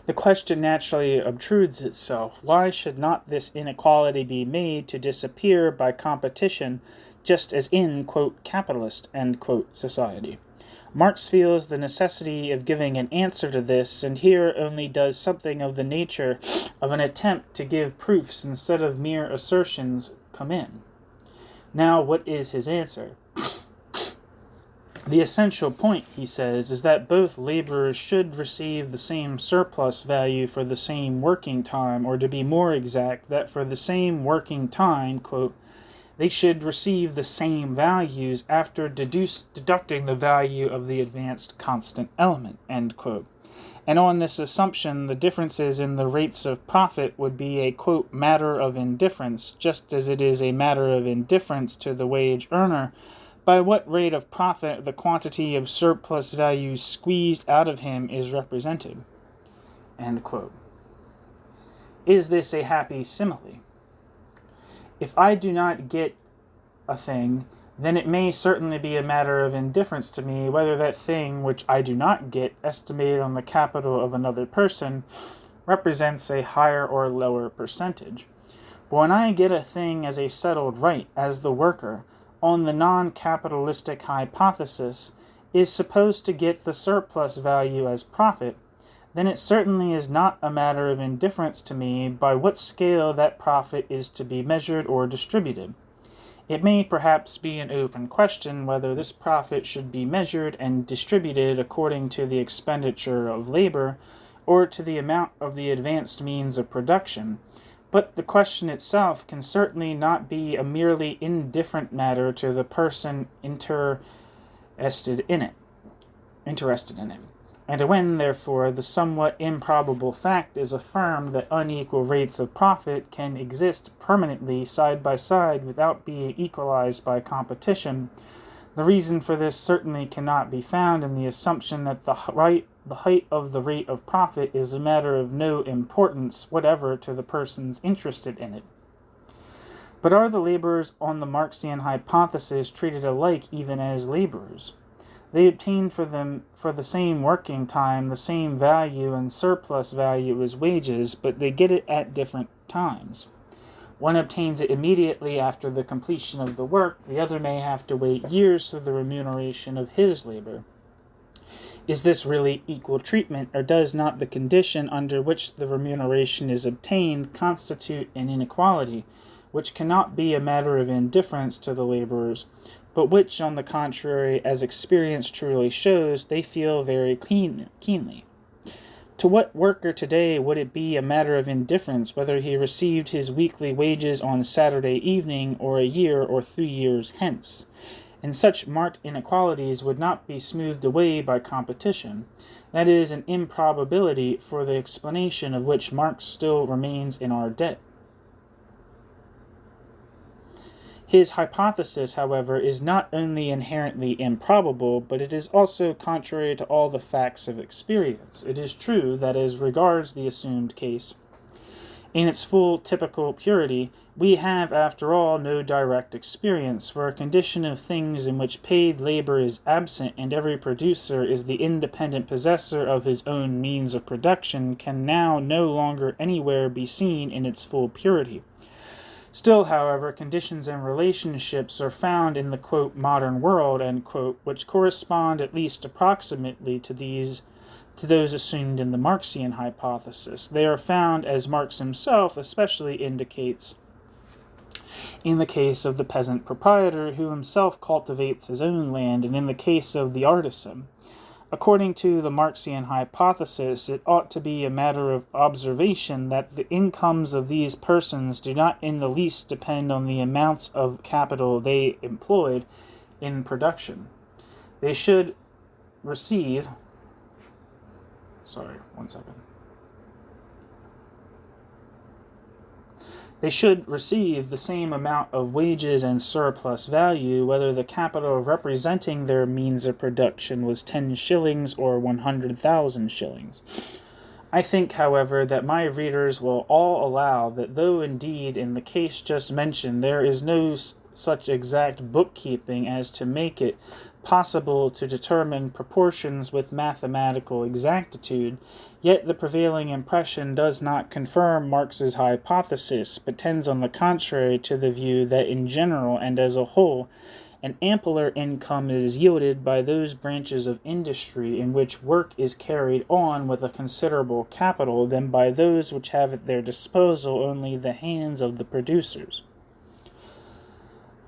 The question naturally obtrudes itself: why should not this inequality be made to disappear by competition, just as in, quote, capitalist, end quote, society? Marx feels the necessity of giving an answer to this, and here only does something of the nature of an attempt to give proofs instead of mere assertions come in. Now, what is his answer? The essential point, he says, is that both laborers should receive the same surplus value for the same working time, or to be more exact, that for the same working time, quote, they should receive the same values after deducting the value of the advanced constant element, end quote. And on this assumption, the differences in the rates of profit would be a, quote, matter of indifference, just as it is a matter of indifference to the wage earner by what rate of profit the quantity of surplus value squeezed out of him is represented, end quote. Is this a happy simile? If I do not get a thing, then it may certainly be a matter of indifference to me whether that thing which I do not get, estimated on the capital of another person, represents a higher or lower percentage. But when I get a thing as a settled right, as the worker, on the non-capitalistic hypothesis, is supposed to get the surplus value as profit, then it certainly is not a matter of indifference to me by what scale that profit is to be measured or distributed. It may perhaps be an open question whether this profit should be measured and distributed according to the expenditure of labor or to the amount of the advanced means of production, but the question itself can certainly not be a merely indifferent matter to the person interested in it. And when, therefore, the somewhat improbable fact is affirmed that unequal rates of profit can exist permanently side by side without being equalized by competition, the reason for this certainly cannot be found in the assumption that the height of the rate of profit is a matter of no importance whatever to the persons interested in it. But are the laborers on the Marxian hypothesis treated alike even as laborers? They obtain for the same working time the same value and surplus value as wages, but they get it at different times. One obtains it immediately after the completion of the work, the other may have to wait years for the remuneration of his labor. Is this really equal treatment, or does not the condition under which the remuneration is obtained constitute an inequality, which cannot be a matter of indifference to the laborers, but which, on the contrary, as experience truly shows, they feel very keenly? To what worker today would it be a matter of indifference whether he received his weekly wages on Saturday evening or a year or 3 years hence? And such marked inequalities would not be smoothed away by competition. That is an improbability for the explanation of which Marx still remains in our debt. His hypothesis, however, is not only inherently improbable, but it is also contrary to all the facts of experience. It is true that as regards the assumed case, in its full typical purity, we have, after all, no direct experience, for a condition of things in which paid labor is absent and every producer is the independent possessor of his own means of production can now no longer anywhere be seen in its full purity. Still, however, conditions and relationships are found in the, quote, modern world, end quote, which correspond at least approximately to those assumed in the Marxian hypothesis. They are found, as Marx himself especially indicates, in the case of the peasant proprietor who himself cultivates his own land, and in the case of the artisan. According to the Marxian hypothesis, it ought to be a matter of observation that the incomes of these persons do not in the least depend on the amounts of capital they employed in production. They should receive They should receive the same amount of wages and surplus value, whether the capital representing their means of production was 10 shillings or 100,000 shillings. I think, however, that my readers will all allow that though indeed in the case just mentioned there is no such exact bookkeeping as to make it possible to determine proportions with mathematical exactitude, yet the prevailing impression does not confirm Marx's hypothesis, but tends on the contrary to the view that in general and as a whole, an ampler income is yielded by those branches of industry in which work is carried on with a considerable capital than by those which have at their disposal only the hands of the producers.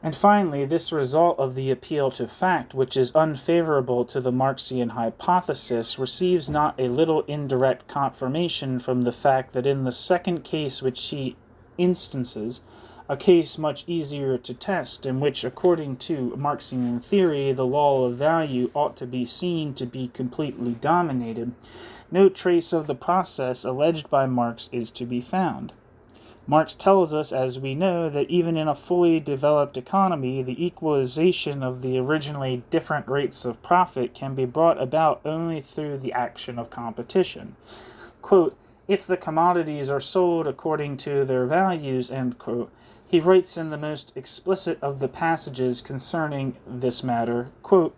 And finally, this result of the appeal to fact, which is unfavorable to the Marxian hypothesis, receives not a little indirect confirmation from the fact that in the second case which he instances, a case much easier to test, in which, according to Marxian theory, the law of value ought to be seen to be completely dominated, no trace of the process alleged by Marx is to be found. Marx tells us, as we know, that even in a fully developed economy, the equalization of the originally different rates of profit can be brought about only through the action of competition. Quote, if the commodities are sold according to their values, end quote, he writes in the most explicit of the passages concerning this matter, quote,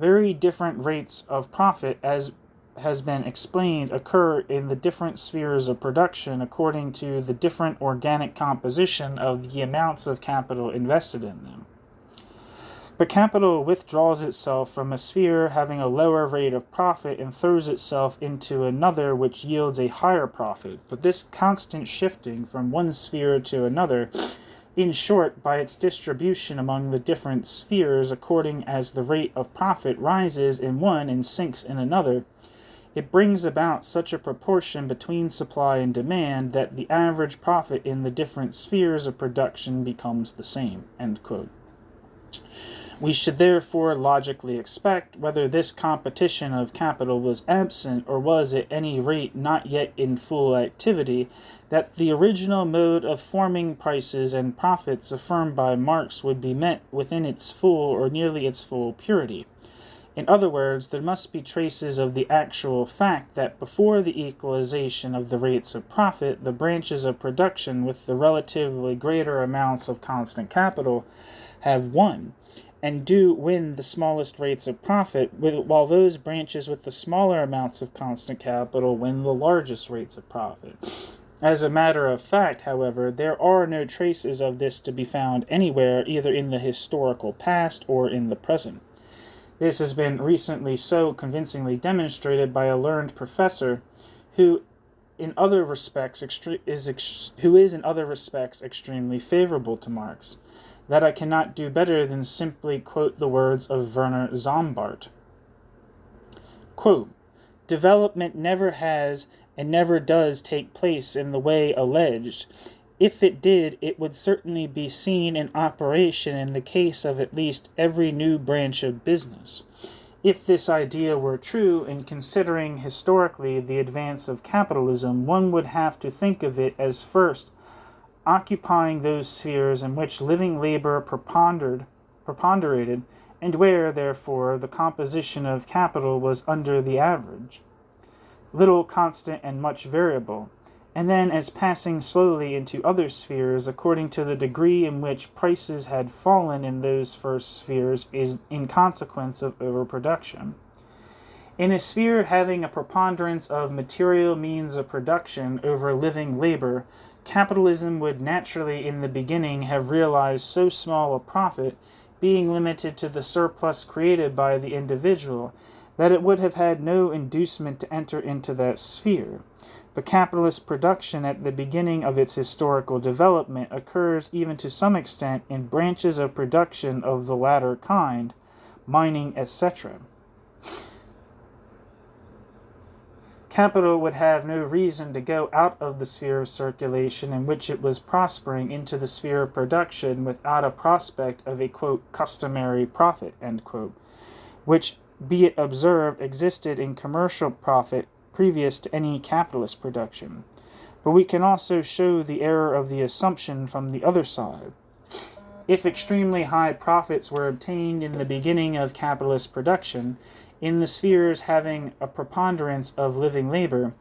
very different rates of profit, as has been explained, occur in the different spheres of production according to the different organic composition of the amounts of capital invested in them. But capital withdraws itself from a sphere having a lower rate of profit and throws itself into another which yields a higher profit. But this constant shifting from one sphere to another, in short, by its distribution among the different spheres according as the rate of profit rises in one and sinks in another, it brings about such a proportion between supply and demand that the average profit in the different spheres of production becomes the same. End quote. We should therefore logically expect, whether this competition of capital was absent or was at any rate not yet in full activity, that the original mode of forming prices and profits affirmed by Marx would be met within its full or nearly its full purity. In other words, there must be traces of the actual fact that before the equalization of the rates of profit, the branches of production with the relatively greater amounts of constant capital have won, and do win the smallest rates of profit, while those branches with the smaller amounts of constant capital win the largest rates of profit. As a matter of fact, however, there are no traces of this to be found anywhere, either in the historical past or in the present. This has been recently so convincingly demonstrated by a learned professor who is in other respects extremely favorable to Marx, that I cannot do better than simply quote the words of Werner Zombart. Quote, "Development never has and never does take place in the way alleged. If it did, it would certainly be seen in operation in the case of at least every new branch of business. If this idea were true, in considering historically the advance of capitalism, one would have to think of it as first occupying those spheres in which living labor preponderated, and where, therefore, the composition of capital was under the average, little constant and much variable, and then as passing slowly into other spheres according to the degree in which prices had fallen in those first spheres is in consequence of overproduction. In a sphere having a preponderance of material means of production over living labor, capitalism would naturally in the beginning have realized so small a profit, being limited to the surplus created by the individual, that it would have had no inducement to enter into that sphere. But capitalist production at the beginning of its historical development occurs even to some extent in branches of production of the latter kind, mining, etc. Capital would have no reason to go out of the sphere of circulation in which it was prospering into the sphere of production without a prospect of a, quote, customary profit, end quote, which, be it observed, existed in commercial profit previous to any capitalist production. But we can also show the error of the assumption from the other side. If extremely high profits were obtained in the beginning of capitalist production, in the spheres having a preponderance of living labor,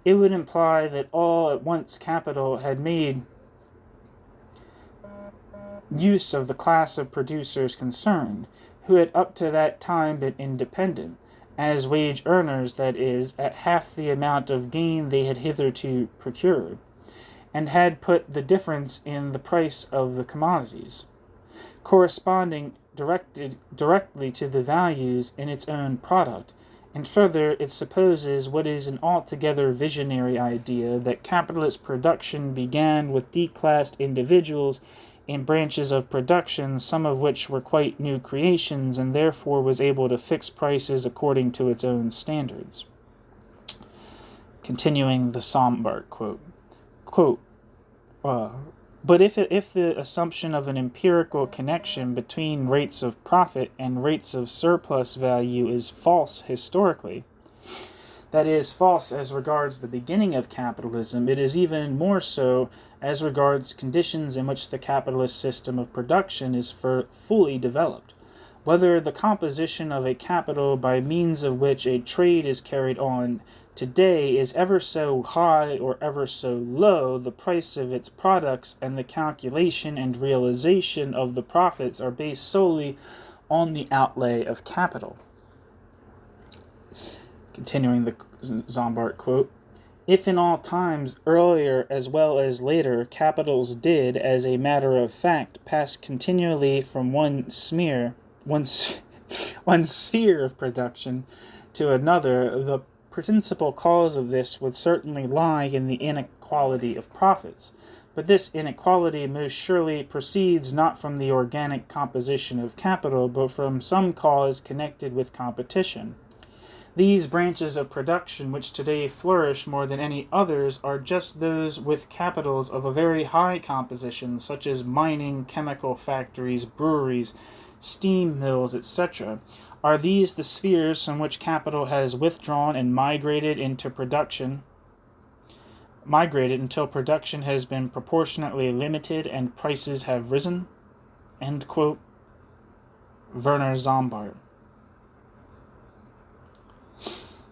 it would imply that all at once capital had made use of the class of producers concerned, who had up to that time been independent, as wage earners, that is, at half the amount of gain they had hitherto procured, and had put the difference in the price of the commodities, corresponding directly to the values in its own product. And further, it supposes what is an altogether visionary idea, that capitalist production began with declassed individuals in branches of production, some of which were quite new creations, and therefore was able to fix prices according to its own standards. Continuing the Sombart quote. But if the assumption of an empirical connection between rates of profit and rates of surplus value is false historically, that is, false as regards the beginning of capitalism, it is even more so as regards conditions in which the capitalist system of production is fully developed. Whether the composition of a capital by means of which a trade is carried on today is ever so high or ever so low, the price of its products and the calculation and realization of the profits are based solely on the outlay of capital. Continuing the Zombart quote, if in all times, earlier as well as later, capitals did, as a matter of fact, pass continually from one sphere of production to another, the principal cause of this would certainly lie in the inequality of profits. But this inequality most surely proceeds not from the organic composition of capital, but from some cause connected with competition. These branches of production which today flourish more than any others are just those with capitals of a very high composition, such as mining, chemical factories, breweries, steam mills, etc. Are these the spheres from which capital has withdrawn and migrated until production has been proportionately limited and prices have risen? End quote. Werner Zombart.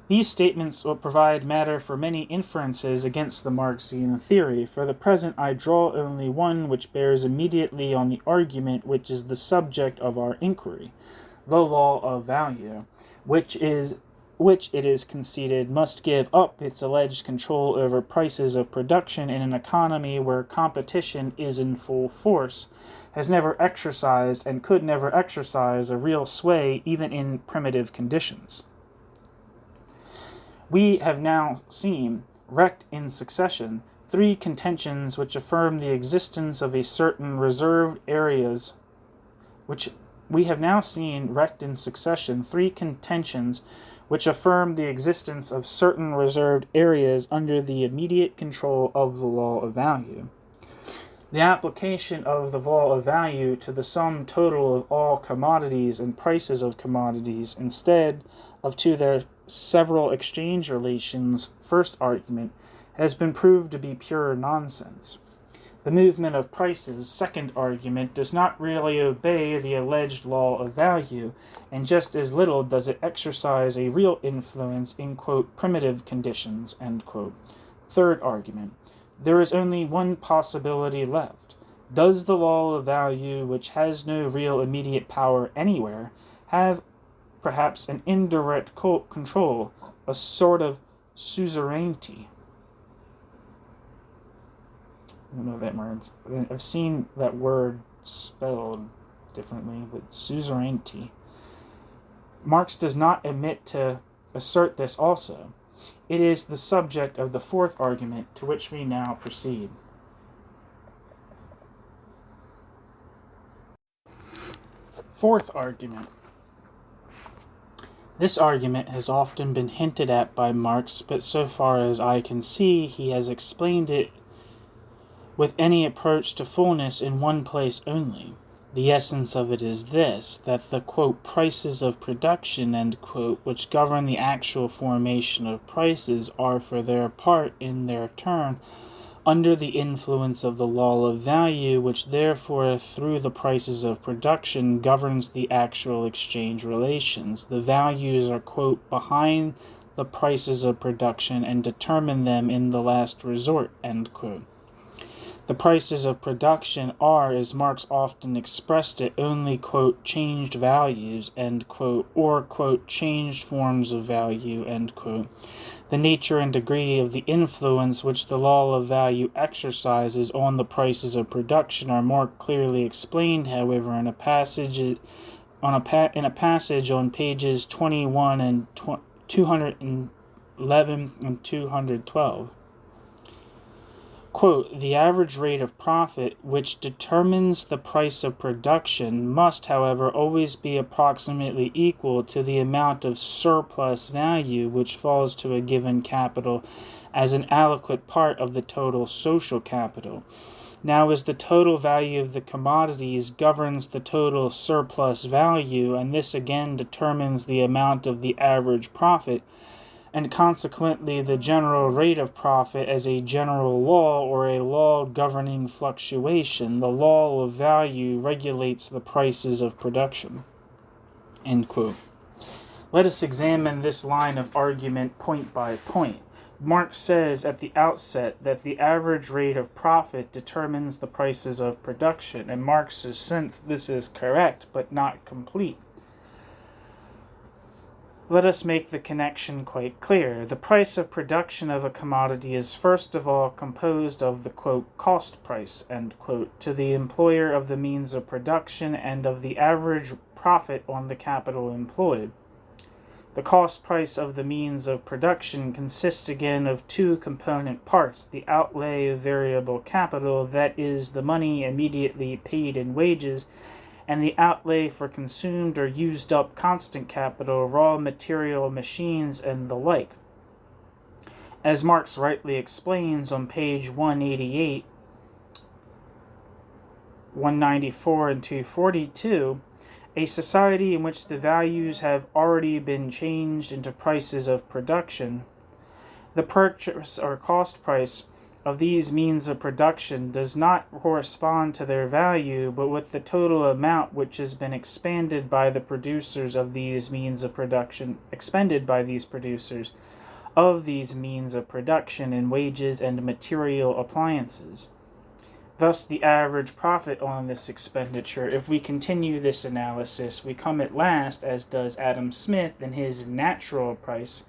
These statements will provide matter for many inferences against the Marxian theory. For the present, I draw only one which bears immediately on the argument which is the subject of our inquiry, the law of value, which it is conceded must give up its alleged control over prices of production in an economy where competition is in full force, has never exercised and could never exercise a real sway even in primitive conditions. We have now seen, wrecked in succession, three contentions which affirm the existence of a certain reserved areas which we have now seen wrecked in succession three contentions which affirm the existence of certain reserved areas under the immediate control of the law of value. The application of the law of value to the sum total of all commodities and prices of commodities instead of to their several exchange relations, first argument, has been proved to be pure nonsense. The movement of prices, second argument, does not really obey the alleged law of value, and just as little does it exercise a real influence in, quote, primitive conditions, end quote. Third argument, there is only one possibility left. Does the law of value, which has no real immediate power anywhere, have perhaps an indirect control, a sort of suzerainty? I don't know what that means. I've seen that word spelled differently, but suzerainty. Marx does not omit to assert this also. It is the subject of the fourth argument, to which we now proceed. Fourth argument. This argument has often been hinted at by Marx, but so far as I can see, he has explained it with any approach to fullness in one place only. The essence of it is this, that the, quote, prices of production, end quote, which govern the actual formation of prices are for their part, in their turn, under the influence of the law of value, which therefore, through the prices of production, governs the actual exchange relations. The values are, quote, behind the prices of production and determine them in the last resort, end quote. The prices of production are, as Marx often expressed it, only, quote, changed values, end quote, or, quote, changed forms of value, end quote. The nature and degree of the influence which the law of value exercises on the prices of production are more clearly explained, however, in a passage on pages 21 and 211 and 212. Quote, the average rate of profit, which determines the price of production, must, however, always be approximately equal to the amount of surplus value which falls to a given capital as an adequate part of the total social capital. Now, as the total value of the commodities governs the total surplus value, and this again determines the amount of the average profit, and consequently the general rate of profit as a general law or a law governing fluctuation, the law of value regulates the prices of production. End quote. Let us examine this line of argument point by point. Marx says at the outset that the average rate of profit determines the prices of production, and Marx's sense this is correct but not complete. Let us make the connection quite clear. The price of production of a commodity is first of all composed of the, quote, cost price, end quote, to the employer of the means of production and of the average profit on the capital employed. The cost price of the means of production consists again of two component parts, the outlay of variable capital, that is, the money immediately paid in wages, and the outlay for consumed or used up constant capital, raw material, machines, and the like. As Marx rightly explains on page 188, 194, and 242, a society in which the values have already been changed into prices of production, the purchase or cost price of these means of production does not correspond to their value, but with the total amount which has been expended by the producers of these means of production in wages and material appliances. Thus, the average profit on this expenditure, if we continue this analysis, we come at last, as does Adam Smith in his natural price,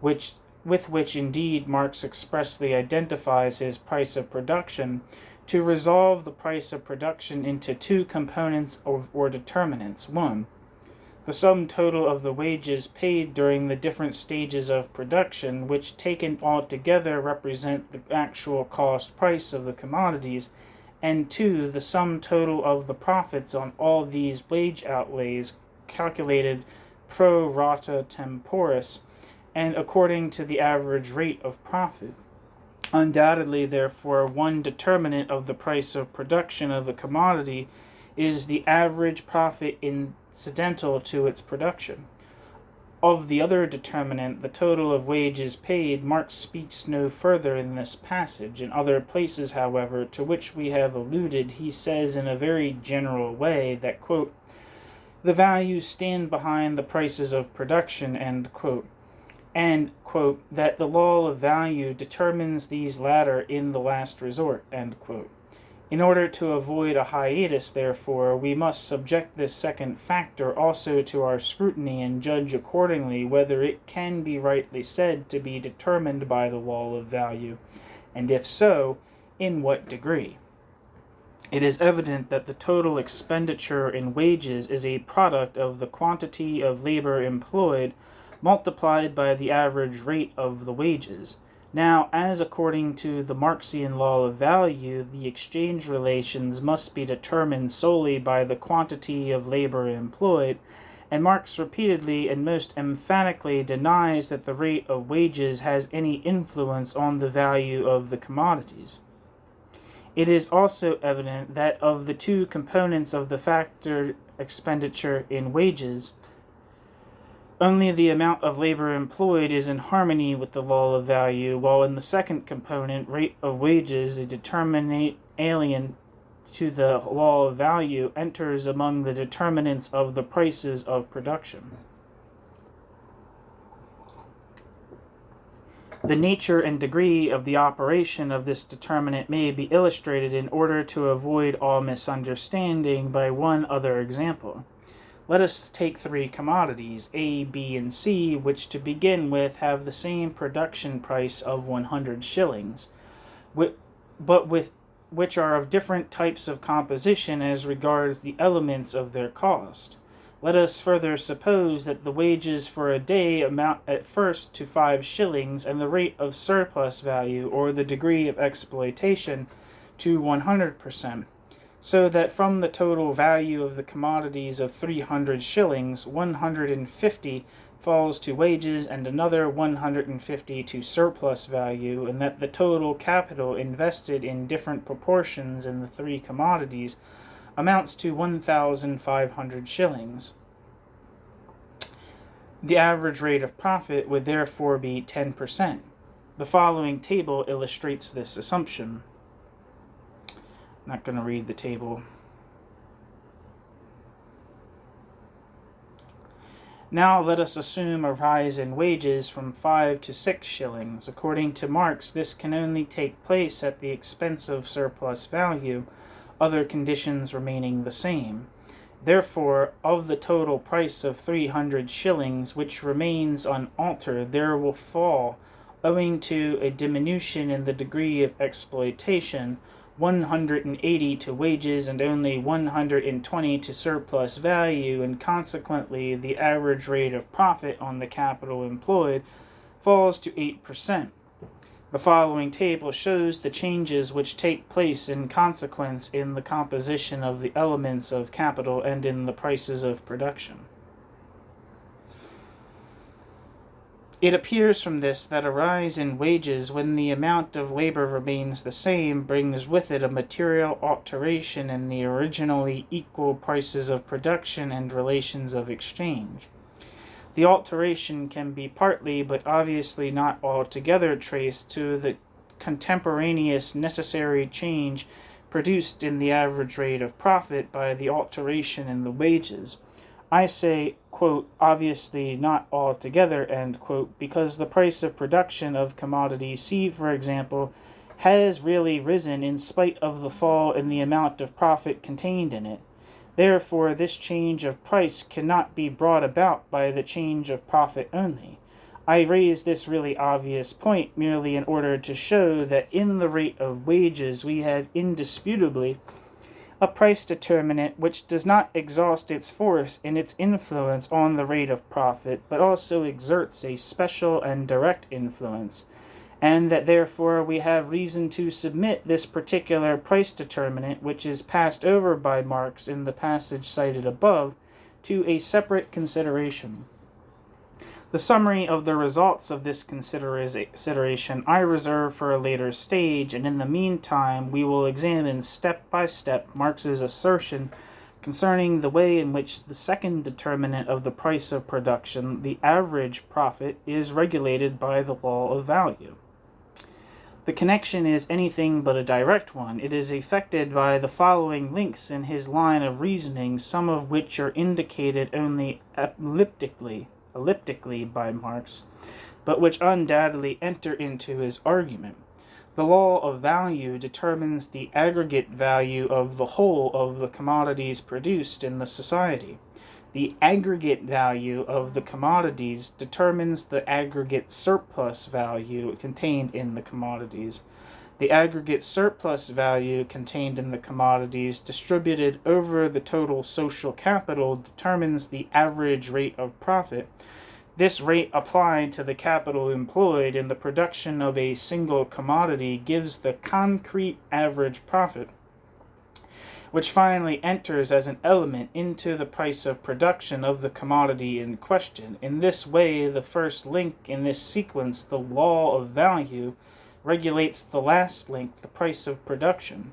with which indeed Marx expressly identifies his price of production, to resolve the price of production into two components or determinants. 1. The sum total of the wages paid during the different stages of production, which taken altogether represent the actual cost price of the commodities, and 2. The sum total of the profits on all these wage outlays, calculated pro rata temporis, and according to the average rate of profit. Undoubtedly, therefore, one determinant of the price of production of a commodity is the average profit incidental to its production. Of the other determinant, the total of wages paid, Marx speaks no further in this passage. In other places, however, to which we have alluded, he says in a very general way that, quote, the values stand behind the prices of production, end quote, and, quote, that the law of value determines these latter in the last resort, end quote. In order to avoid a hiatus, therefore, we must subject this second factor also to our scrutiny and judge accordingly whether it can be rightly said to be determined by the law of value, and if so, in what degree. It is evident that the total expenditure in wages is a product of the quantity of labor employed multiplied by the average rate of the wages. Now, as according to the Marxian law of value, the exchange relations must be determined solely by the quantity of labor employed, and Marx repeatedly and most emphatically denies that the rate of wages has any influence on the value of the commodities. It is also evident that of the two components of the factor expenditure in wages, only the amount of labor employed is in harmony with the law of value, while in the second component, rate of wages, a determinant alien to the law of value, enters among the determinants of the prices of production. The nature and degree of the operation of this determinant may be illustrated in order to avoid all misunderstanding by one other example. Let us take three commodities, A, B, and C, which to begin with have the same production price of 100 shillings, but which are of different types of composition as regards the elements of their cost. Let us further suppose that the wages for a day amount at first to 5 shillings, and the rate of surplus value, or the degree of exploitation, to 100%. So that from the total value of the commodities of 300 shillings, 150 falls to wages and another 150 to surplus value, and that the total capital invested in different proportions in the three commodities amounts to 1,500 shillings. The average rate of profit would therefore be 10%. The following table illustrates this assumption. Not going to read the table. Now let us assume a rise in wages from 5 to 6 shillings. According to Marx, this can only take place at the expense of surplus value, other conditions remaining the same. Therefore, of the total price of 300 shillings, which remains unaltered, there will fall, owing to a diminution in the degree of exploitation, 180 to wages and only 120 to surplus value, and consequently the average rate of profit on the capital employed falls to 8%. The following table shows the changes which take place in consequence in the composition of the elements of capital and in the prices of production. It appears from this that a rise in wages, when the amount of labor remains the same, brings with it a material alteration in the originally equal prices of production and relations of exchange. The alteration can be partly, but obviously not altogether, traced to the contemporaneous necessary change produced in the average rate of profit by the alteration in the wages. I say, quote, obviously not altogether, end quote, because the price of production of commodity C, for example, has really risen in spite of the fall in the amount of profit contained in it. Therefore, this change of price cannot be brought about by the change of profit only. I raise this really obvious point merely in order to show that in the rate of wages we have indisputably a price determinant which does not exhaust its force in its influence on the rate of profit, but also exerts a special and direct influence, and that therefore we have reason to submit this particular price determinant, which is passed over by Marx in the passage cited above, to a separate consideration. The summary of the results of this consideration I reserve for a later stage, and in the meantime we will examine step by step Marx's assertion concerning the way in which the second determinant of the price of production, the average profit, is regulated by the law of value. The connection is anything but a direct one. It is effected by the following links in his line of reasoning, some of which are indicated only elliptically by Marx, but which undoubtedly enter into his argument. The law of value determines the aggregate value of the whole of the commodities produced in the society. The aggregate value of the commodities determines the aggregate surplus value contained in the commodities. The aggregate surplus value contained in the commodities distributed over the total social capital determines the average rate of profit. This rate applied to the capital employed in the production of a single commodity gives the concrete average profit, which finally enters as an element into the price of production of the commodity in question. In this way, the first link in this sequence, the law of value, regulates the last link, the price of production.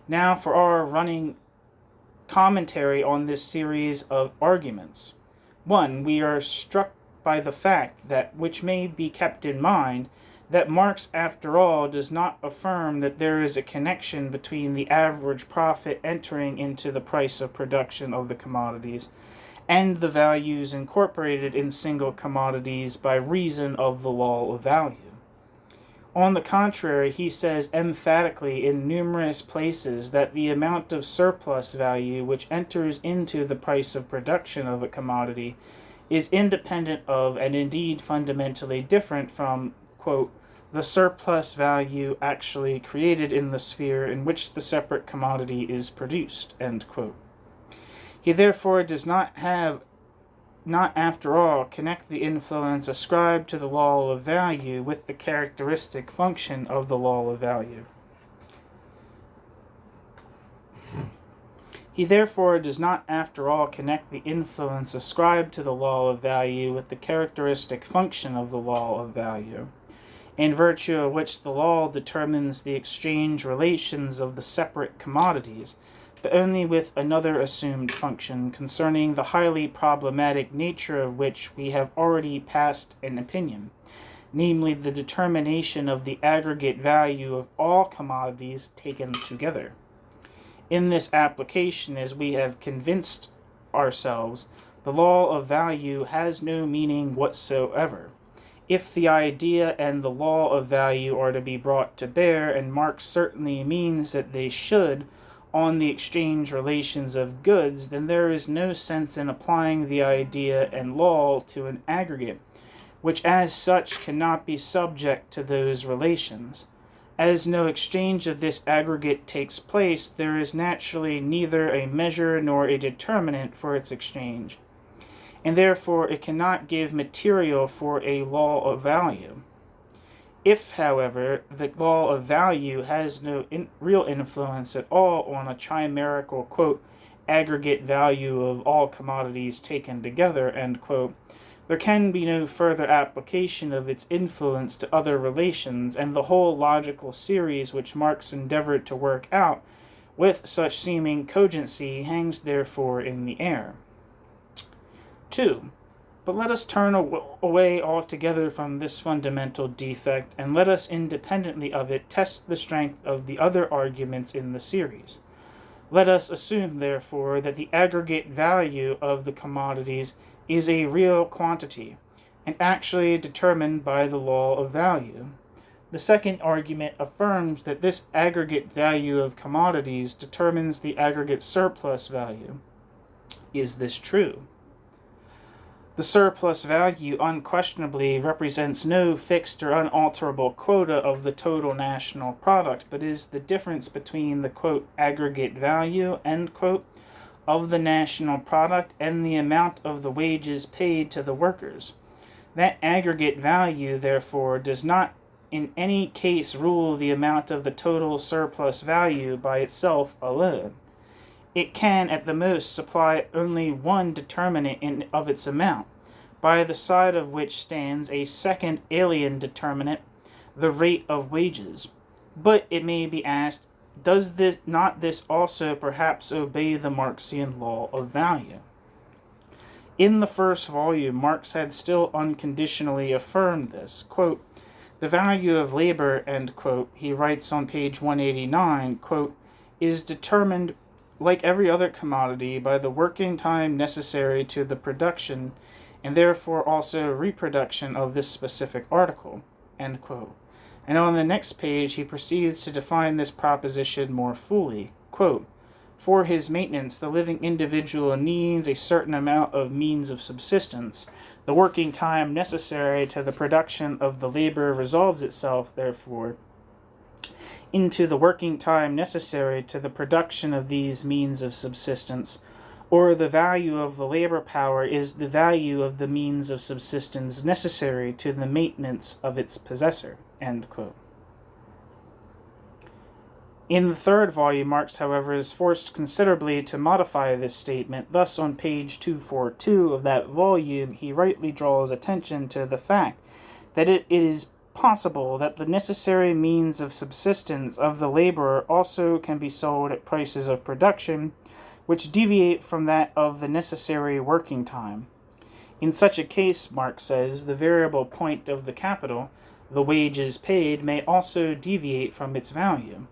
Now for our running commentary on this series of arguments. 1. We are struck by the fact that, which may be kept in mind, that Marx, after all, does not affirm that there is a connection between the average profit entering into the price of production of the commodities and the values incorporated in single commodities by reason of the law of value. On the contrary, he says emphatically in numerous places that the amount of surplus value which enters into the price of production of a commodity is independent of and indeed fundamentally different from, quote, the surplus value actually created in the sphere in which the separate commodity is produced, end quote. He therefore does not after all connect the influence ascribed to the law of value with the characteristic function of the law of value. He therefore does not after all connect the influence ascribed to the law of value with the characteristic function of the law of value, in virtue of which the law determines the exchange relations of the separate commodities, but only with another assumed function concerning the highly problematic nature of which we have already passed an opinion, namely the determination of the aggregate value of all commodities taken together. In this application, as we have convinced ourselves, the law of value has no meaning whatsoever. If the idea and the law of value are to be brought to bear, and Marx certainly means that they should, on the exchange relations of goods, then there is no sense in applying the idea and law to an aggregate, which as such cannot be subject to those relations. As no exchange of this aggregate takes place, there is naturally neither a measure nor a determinant for its exchange, and therefore it cannot give material for a law of value. If, however, the law of value has no real influence at all on a chimerical, quote, aggregate value of all commodities taken together, end quote, there can be no further application of its influence to other relations, and the whole logical series which Marx endeavored to work out with such seeming cogency hangs therefore in the air. 2. But let us turn away altogether from this fundamental defect, and let us, independently of it, test the strength of the other arguments in the series. Let us assume, therefore, that the aggregate value of the commodities is a real quantity, and actually determined by the law of value. The second argument affirms that this aggregate value of commodities determines the aggregate surplus value. Is this true? The surplus value unquestionably represents no fixed or unalterable quota of the total national product, but is the difference between the, quote, aggregate value, end quote, of the national product and the amount of the wages paid to the workers. That aggregate value, therefore, does not in any case rule the amount of the total surplus value by itself alone. It can, at the most, supply only one determinant of its amount, by the side of which stands a second alien determinant, the rate of wages. But it may be asked, does this also perhaps obey the Marxian law of value? In the first volume, Marx had still unconditionally affirmed this. Quote, the value of labor, end quote, he writes on page 189, quote, is determined, like every other commodity, by the working time necessary to the production and therefore also reproduction of this specific article, end quote. And on the next page, he proceeds to define this proposition more fully. Quote, for his maintenance, the living individual needs a certain amount of means of subsistence. The working time necessary to the production of the labor resolves itself, therefore, into the working time necessary to the production of these means of subsistence, or the value of the labor power is the value of the means of subsistence necessary to the maintenance of its possessor, end quote. In the third volume, Marx, however, is forced considerably to modify this statement. Thus, on page 242 of that volume, he rightly draws attention to the fact that it is possible that the necessary means of subsistence of the laborer also can be sold at prices of production which deviate from that of the necessary working time. In such a case, Marx says, the variable point of the capital, the wages paid, may also deviate from its value.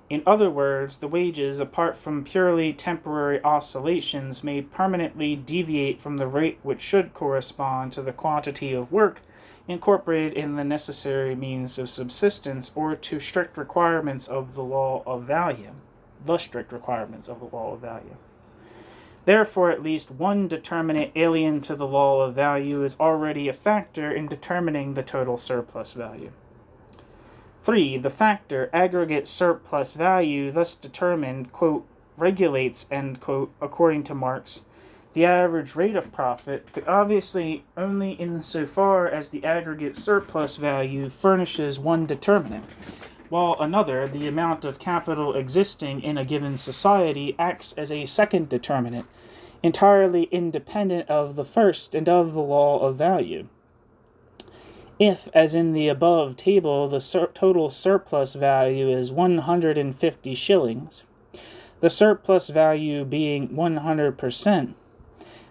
In other words, the wages, apart from purely temporary oscillations, may permanently deviate from the rate which should correspond to the quantity of work incorporated in the necessary means of subsistence, or to strict requirements of the law of value. Therefore, at least one determinant alien to the law of value is already a factor in determining the total surplus value. 3. The factor aggregate surplus value thus determined, quote, regulates, end quote, according to Marx, the average rate of profit, but obviously only insofar as the aggregate surplus value furnishes one determinant, while another, the amount of capital existing in a given society, acts as a second determinant, entirely independent of the first and of the law of value. If, as in the above table, the total surplus value is 150 shillings, the surplus value being 100%,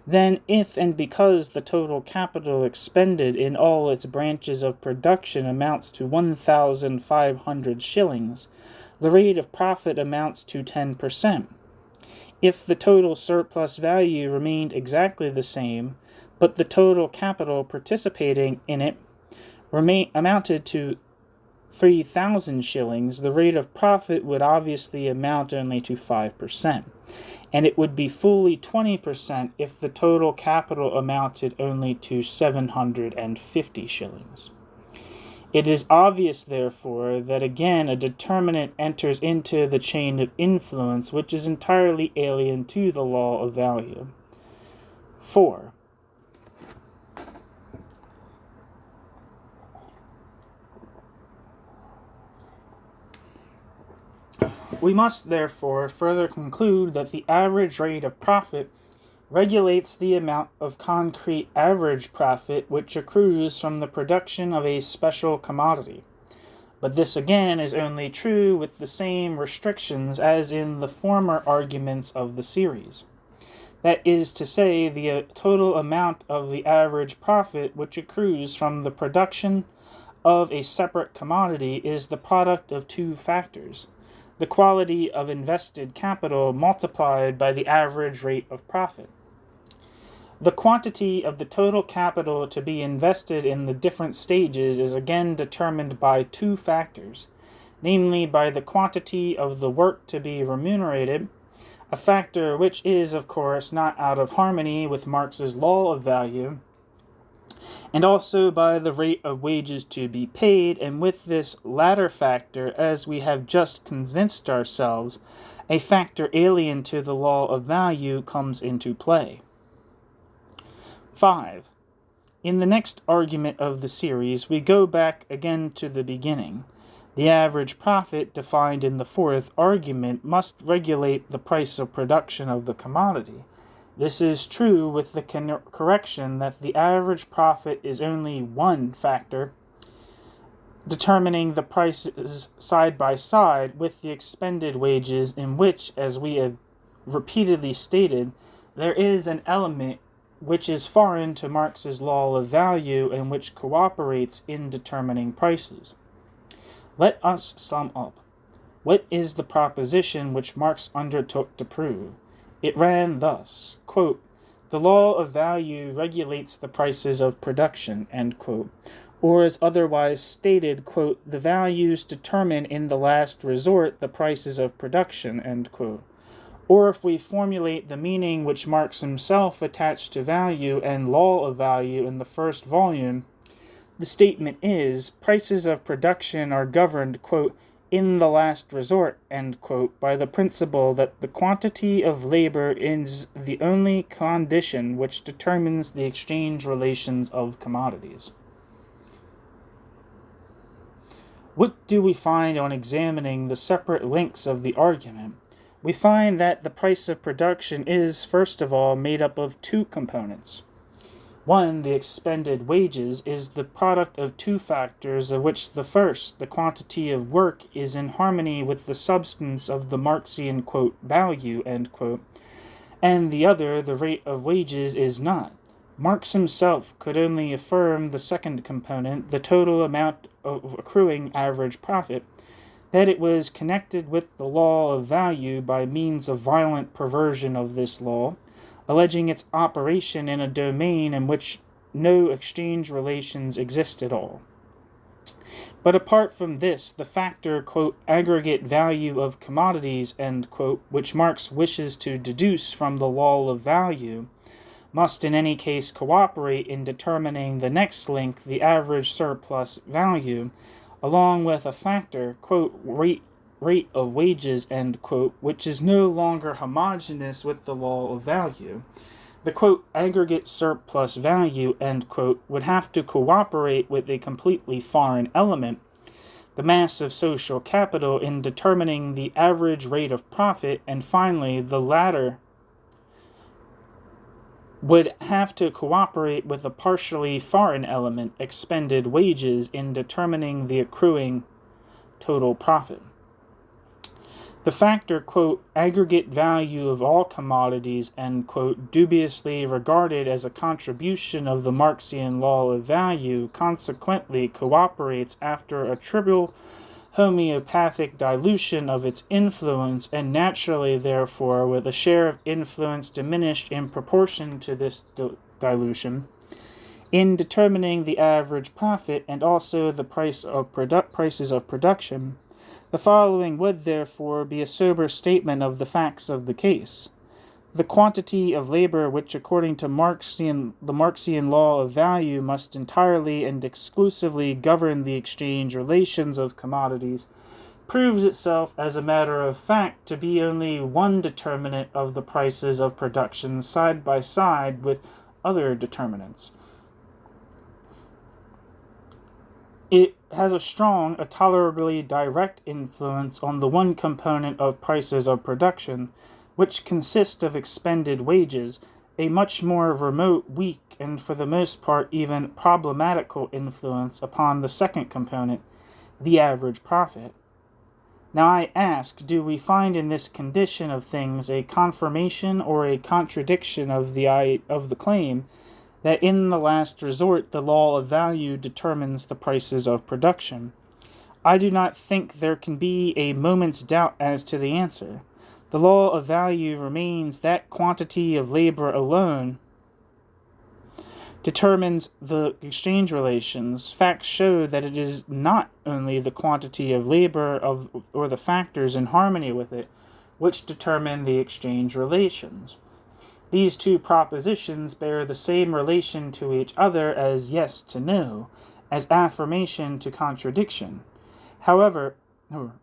then if and because the total capital expended in all its branches of production amounts to 1,500 shillings, the rate of profit amounts to 10%. If the total surplus value remained exactly the same, but the total capital participating in it amounted to 3,000 shillings, the rate of profit would obviously amount only to 5%, and it would be fully 20% if the total capital amounted only to 750 shillings. It is obvious, therefore, that again a determinant enters into the chain of influence which is entirely alien to the law of value. 4. We must, therefore, further conclude that the average rate of profit regulates the amount of concrete average profit which accrues from the production of a special commodity. But this again is only true with the same restrictions as in the former arguments of the series. That is to say, the total amount of the average profit which accrues from the production of a separate commodity is the product of two factors: the quality of invested capital multiplied by the average rate of profit. The quantity of the total capital to be invested in the different stages is again determined by two factors, namely by the quantity of the work to be remunerated, a factor which is, of course, not out of harmony with Marx's law of value, and also by the rate of wages to be paid, and with this latter factor, as we have just convinced ourselves, a factor alien to the law of value comes into play. 5. In the next argument of the series, we go back again to the beginning. The average profit, defined in the fourth argument, must regulate the price of production of the commodity. This is true with the correction that the average profit is only one factor, determining the prices side by side with the expended wages, in which, as we have repeatedly stated, there is an element which is foreign to Marx's law of value and which cooperates in determining prices. Let us sum up. What is the proposition which Marx undertook to prove? It ran thus, quote, "The law of value regulates the prices of production," end quote. Or as otherwise stated, quote, "The values determine in the last resort the prices of production," end quote. Or if we formulate the meaning which Marx himself attached to value and law of value in the first volume, the statement is, prices of production are governed, quote, "in the last resort," end quote, by the principle that the quantity of labor is the only condition which determines the exchange relations of commodities. What do we find on examining the separate links of the argument? We find that the price of production is, first of all, made up of two components. One, the expended wages, is the product of two factors, of which the first, the quantity of work, is in harmony with the substance of the Marxian, quote, "value," end quote, and the other, the rate of wages, is not. Marx himself could only affirm the second component, the total amount of accruing average profit, that it was connected with the law of value by means of violent perversion of this law, alleging its operation in a domain in which no exchange relations exist at all. But apart from this, the factor, quote, "aggregate value of commodities," end quote, which Marx wishes to deduce from the law of value, must in any case cooperate in determining the next link, the average surplus value, along with a factor, quote, rate of wages," end quote, which is no longer homogeneous with the law of value. The, quote, "aggregate surplus value," end quote, would have to cooperate with a completely foreign element, the mass of social capital, in determining the average rate of profit, and finally, the latter would have to cooperate with a partially foreign element, expended wages, in determining the accruing total profit. The factor, quote, "aggregate value of all commodities," end quote, dubiously regarded as a contribution of the Marxian law of value, consequently cooperates after a trivial homeopathic dilution of its influence, and naturally, therefore, with a share of influence diminished in proportion to this dilution, in determining the average profit and also the prices of production. The following would, therefore, be a sober statement of the facts of the case. The quantity of labor which, according to the Marxian law of value, must entirely and exclusively govern the exchange relations of commodities, proves itself, as a matter of fact, to be only one determinant of the prices of production side by side with other determinants. It has a tolerably direct influence on the one component of prices of production, which consists of expended wages, a much more remote, weak, and for the most part even problematical influence upon the second component, the average profit. Now I ask, do we find in this condition of things a confirmation or a contradiction of the claim that in the last resort the law of value determines the prices of production? I do not think there can be a moment's doubt as to the answer. The law of value remains that quantity of labor alone determines the exchange relations. Facts show that it is not only the quantity of labor or the factors in harmony with it which determine the exchange relations. These two propositions bear the same relation to each other as yes to no, as affirmation to contradiction. However,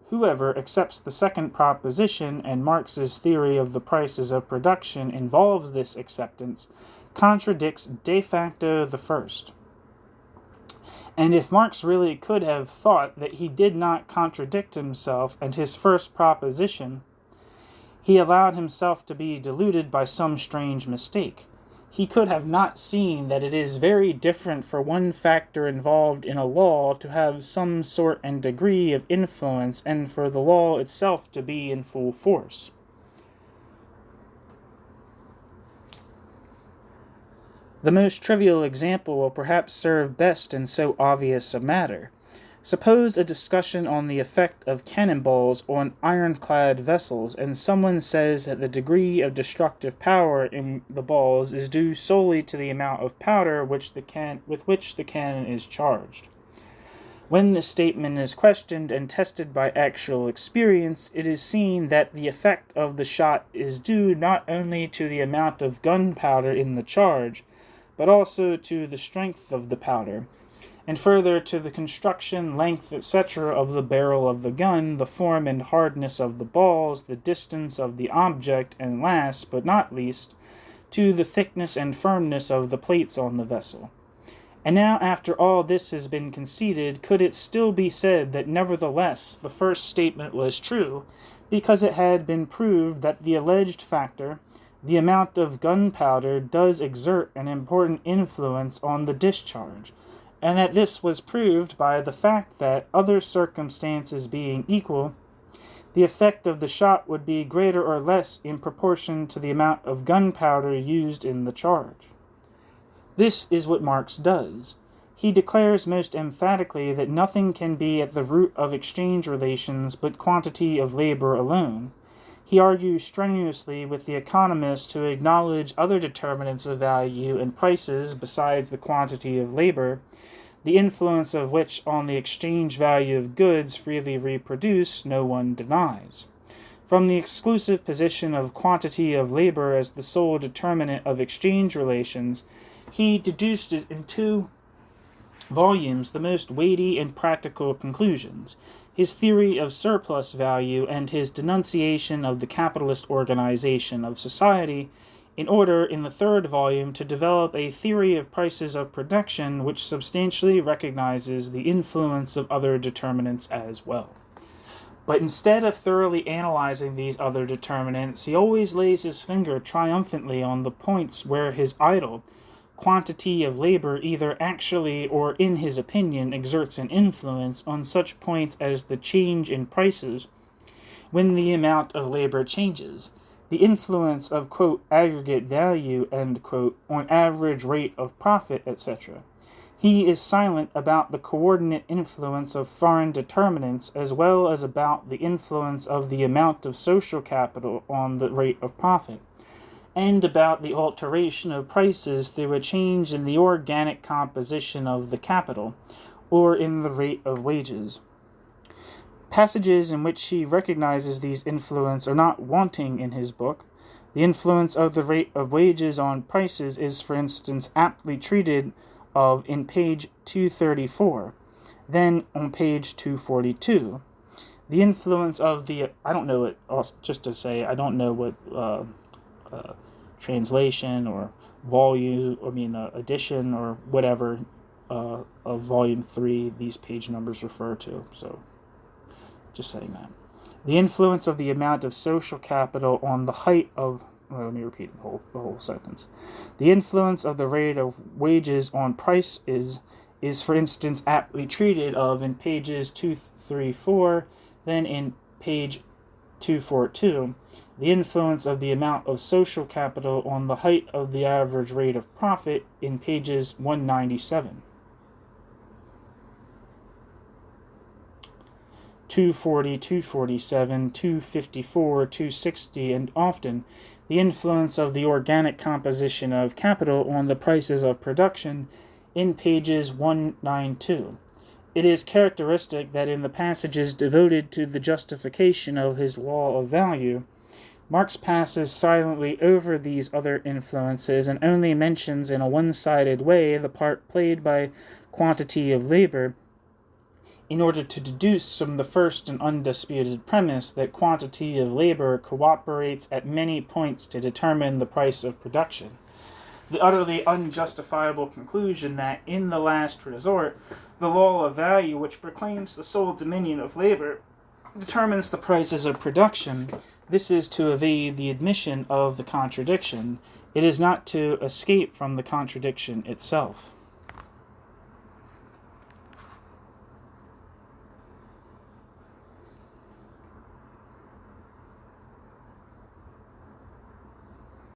whoever accepts the second proposition, and Marx's theory of the prices of production involves this acceptance, contradicts de facto the first. And if Marx really could have thought that he did not contradict himself and his first proposition, he allowed himself to be deluded by some strange mistake. He could have not seen that it is very different for one factor involved in a law to have some sort and degree of influence and for the law itself to be in full force. The most trivial example will perhaps serve best in so obvious a matter. Suppose a discussion on the effect of cannonballs on ironclad vessels, and someone says that the degree of destructive power in the balls is due solely to the amount of powder with which the cannon is charged. When this statement is questioned and tested by actual experience, it is seen that the effect of the shot is due not only to the amount of gunpowder in the charge, but also to the strength of the powder, and further to the construction, length, etc. of the barrel of the gun, the form and hardness of the balls, the distance of the object, and last, but not least, to the thickness and firmness of the plates on the vessel. And now, after all this has been conceded, could it still be said that nevertheless the first statement was true, because it had been proved that the alleged factor, the amount of gunpowder, does exert an important influence on the discharge, and that this was proved by the fact that, other circumstances being equal, the effect of the shot would be greater or less in proportion to the amount of gunpowder used in the charge? This is what Marx does. He declares most emphatically that nothing can be at the root of exchange relations but quantity of labor alone. He argues strenuously with the economists who acknowledge other determinants of value and prices besides the quantity of labor, the influence of which on the exchange value of goods freely reproduced no one denies. From the exclusive position of quantity of labor as the sole determinant of exchange relations, he deduced it in 2 volumes the most weighty and practical conclusions: his theory of surplus value and his denunciation of the capitalist organization of society, in order, in the 3rd volume, to develop a theory of prices of production which substantially recognizes the influence of other determinants as well. But instead of thoroughly analyzing these other determinants, he always lays his finger triumphantly on the points where his idol, quantity of labor, either actually or in his opinion exerts an influence on such points as the change in prices when the amount of labor changes, the influence of, quote, aggregate value, end quote, on average rate of profit, etc. He is silent about the coordinate influence of foreign determinants as well as about the influence of the amount of social capital on the rate of profit, and about the alteration of prices through a change in the organic composition of the capital, or in the rate of wages. Passages in which he recognizes these influences are not wanting in his book. The influence of the rate of wages on prices is, for instance, aptly treated of in page 234, then on page 242. The influence of the, I don't know what translation or edition or whatever of volume 3 these page numbers refer to. So, just saying that. The influence of the amount of social capital on the height of, let me repeat the whole sentence. The influence of the rate of wages on price is for instance aptly treated of in pages 234, then in page 242, the influence of the amount of social capital on the height of the average rate of profit in pages 197. 240, 247, 254, 260, and often the influence of the organic composition of capital on the prices of production in pages 192. It is characteristic that in the passages devoted to the justification of his law of value, Marx passes silently over these other influences and only mentions in a one-sided way the part played by quantity of labor, in order to deduce from the first and undisputed premise that quantity of labor cooperates at many points to determine the price of production. The utterly unjustifiable conclusion that, in the last resort, the law of value, which proclaims the sole dominion of labor, determines the prices of production, this is to evade the admission of the contradiction. It is not to escape from the contradiction itself.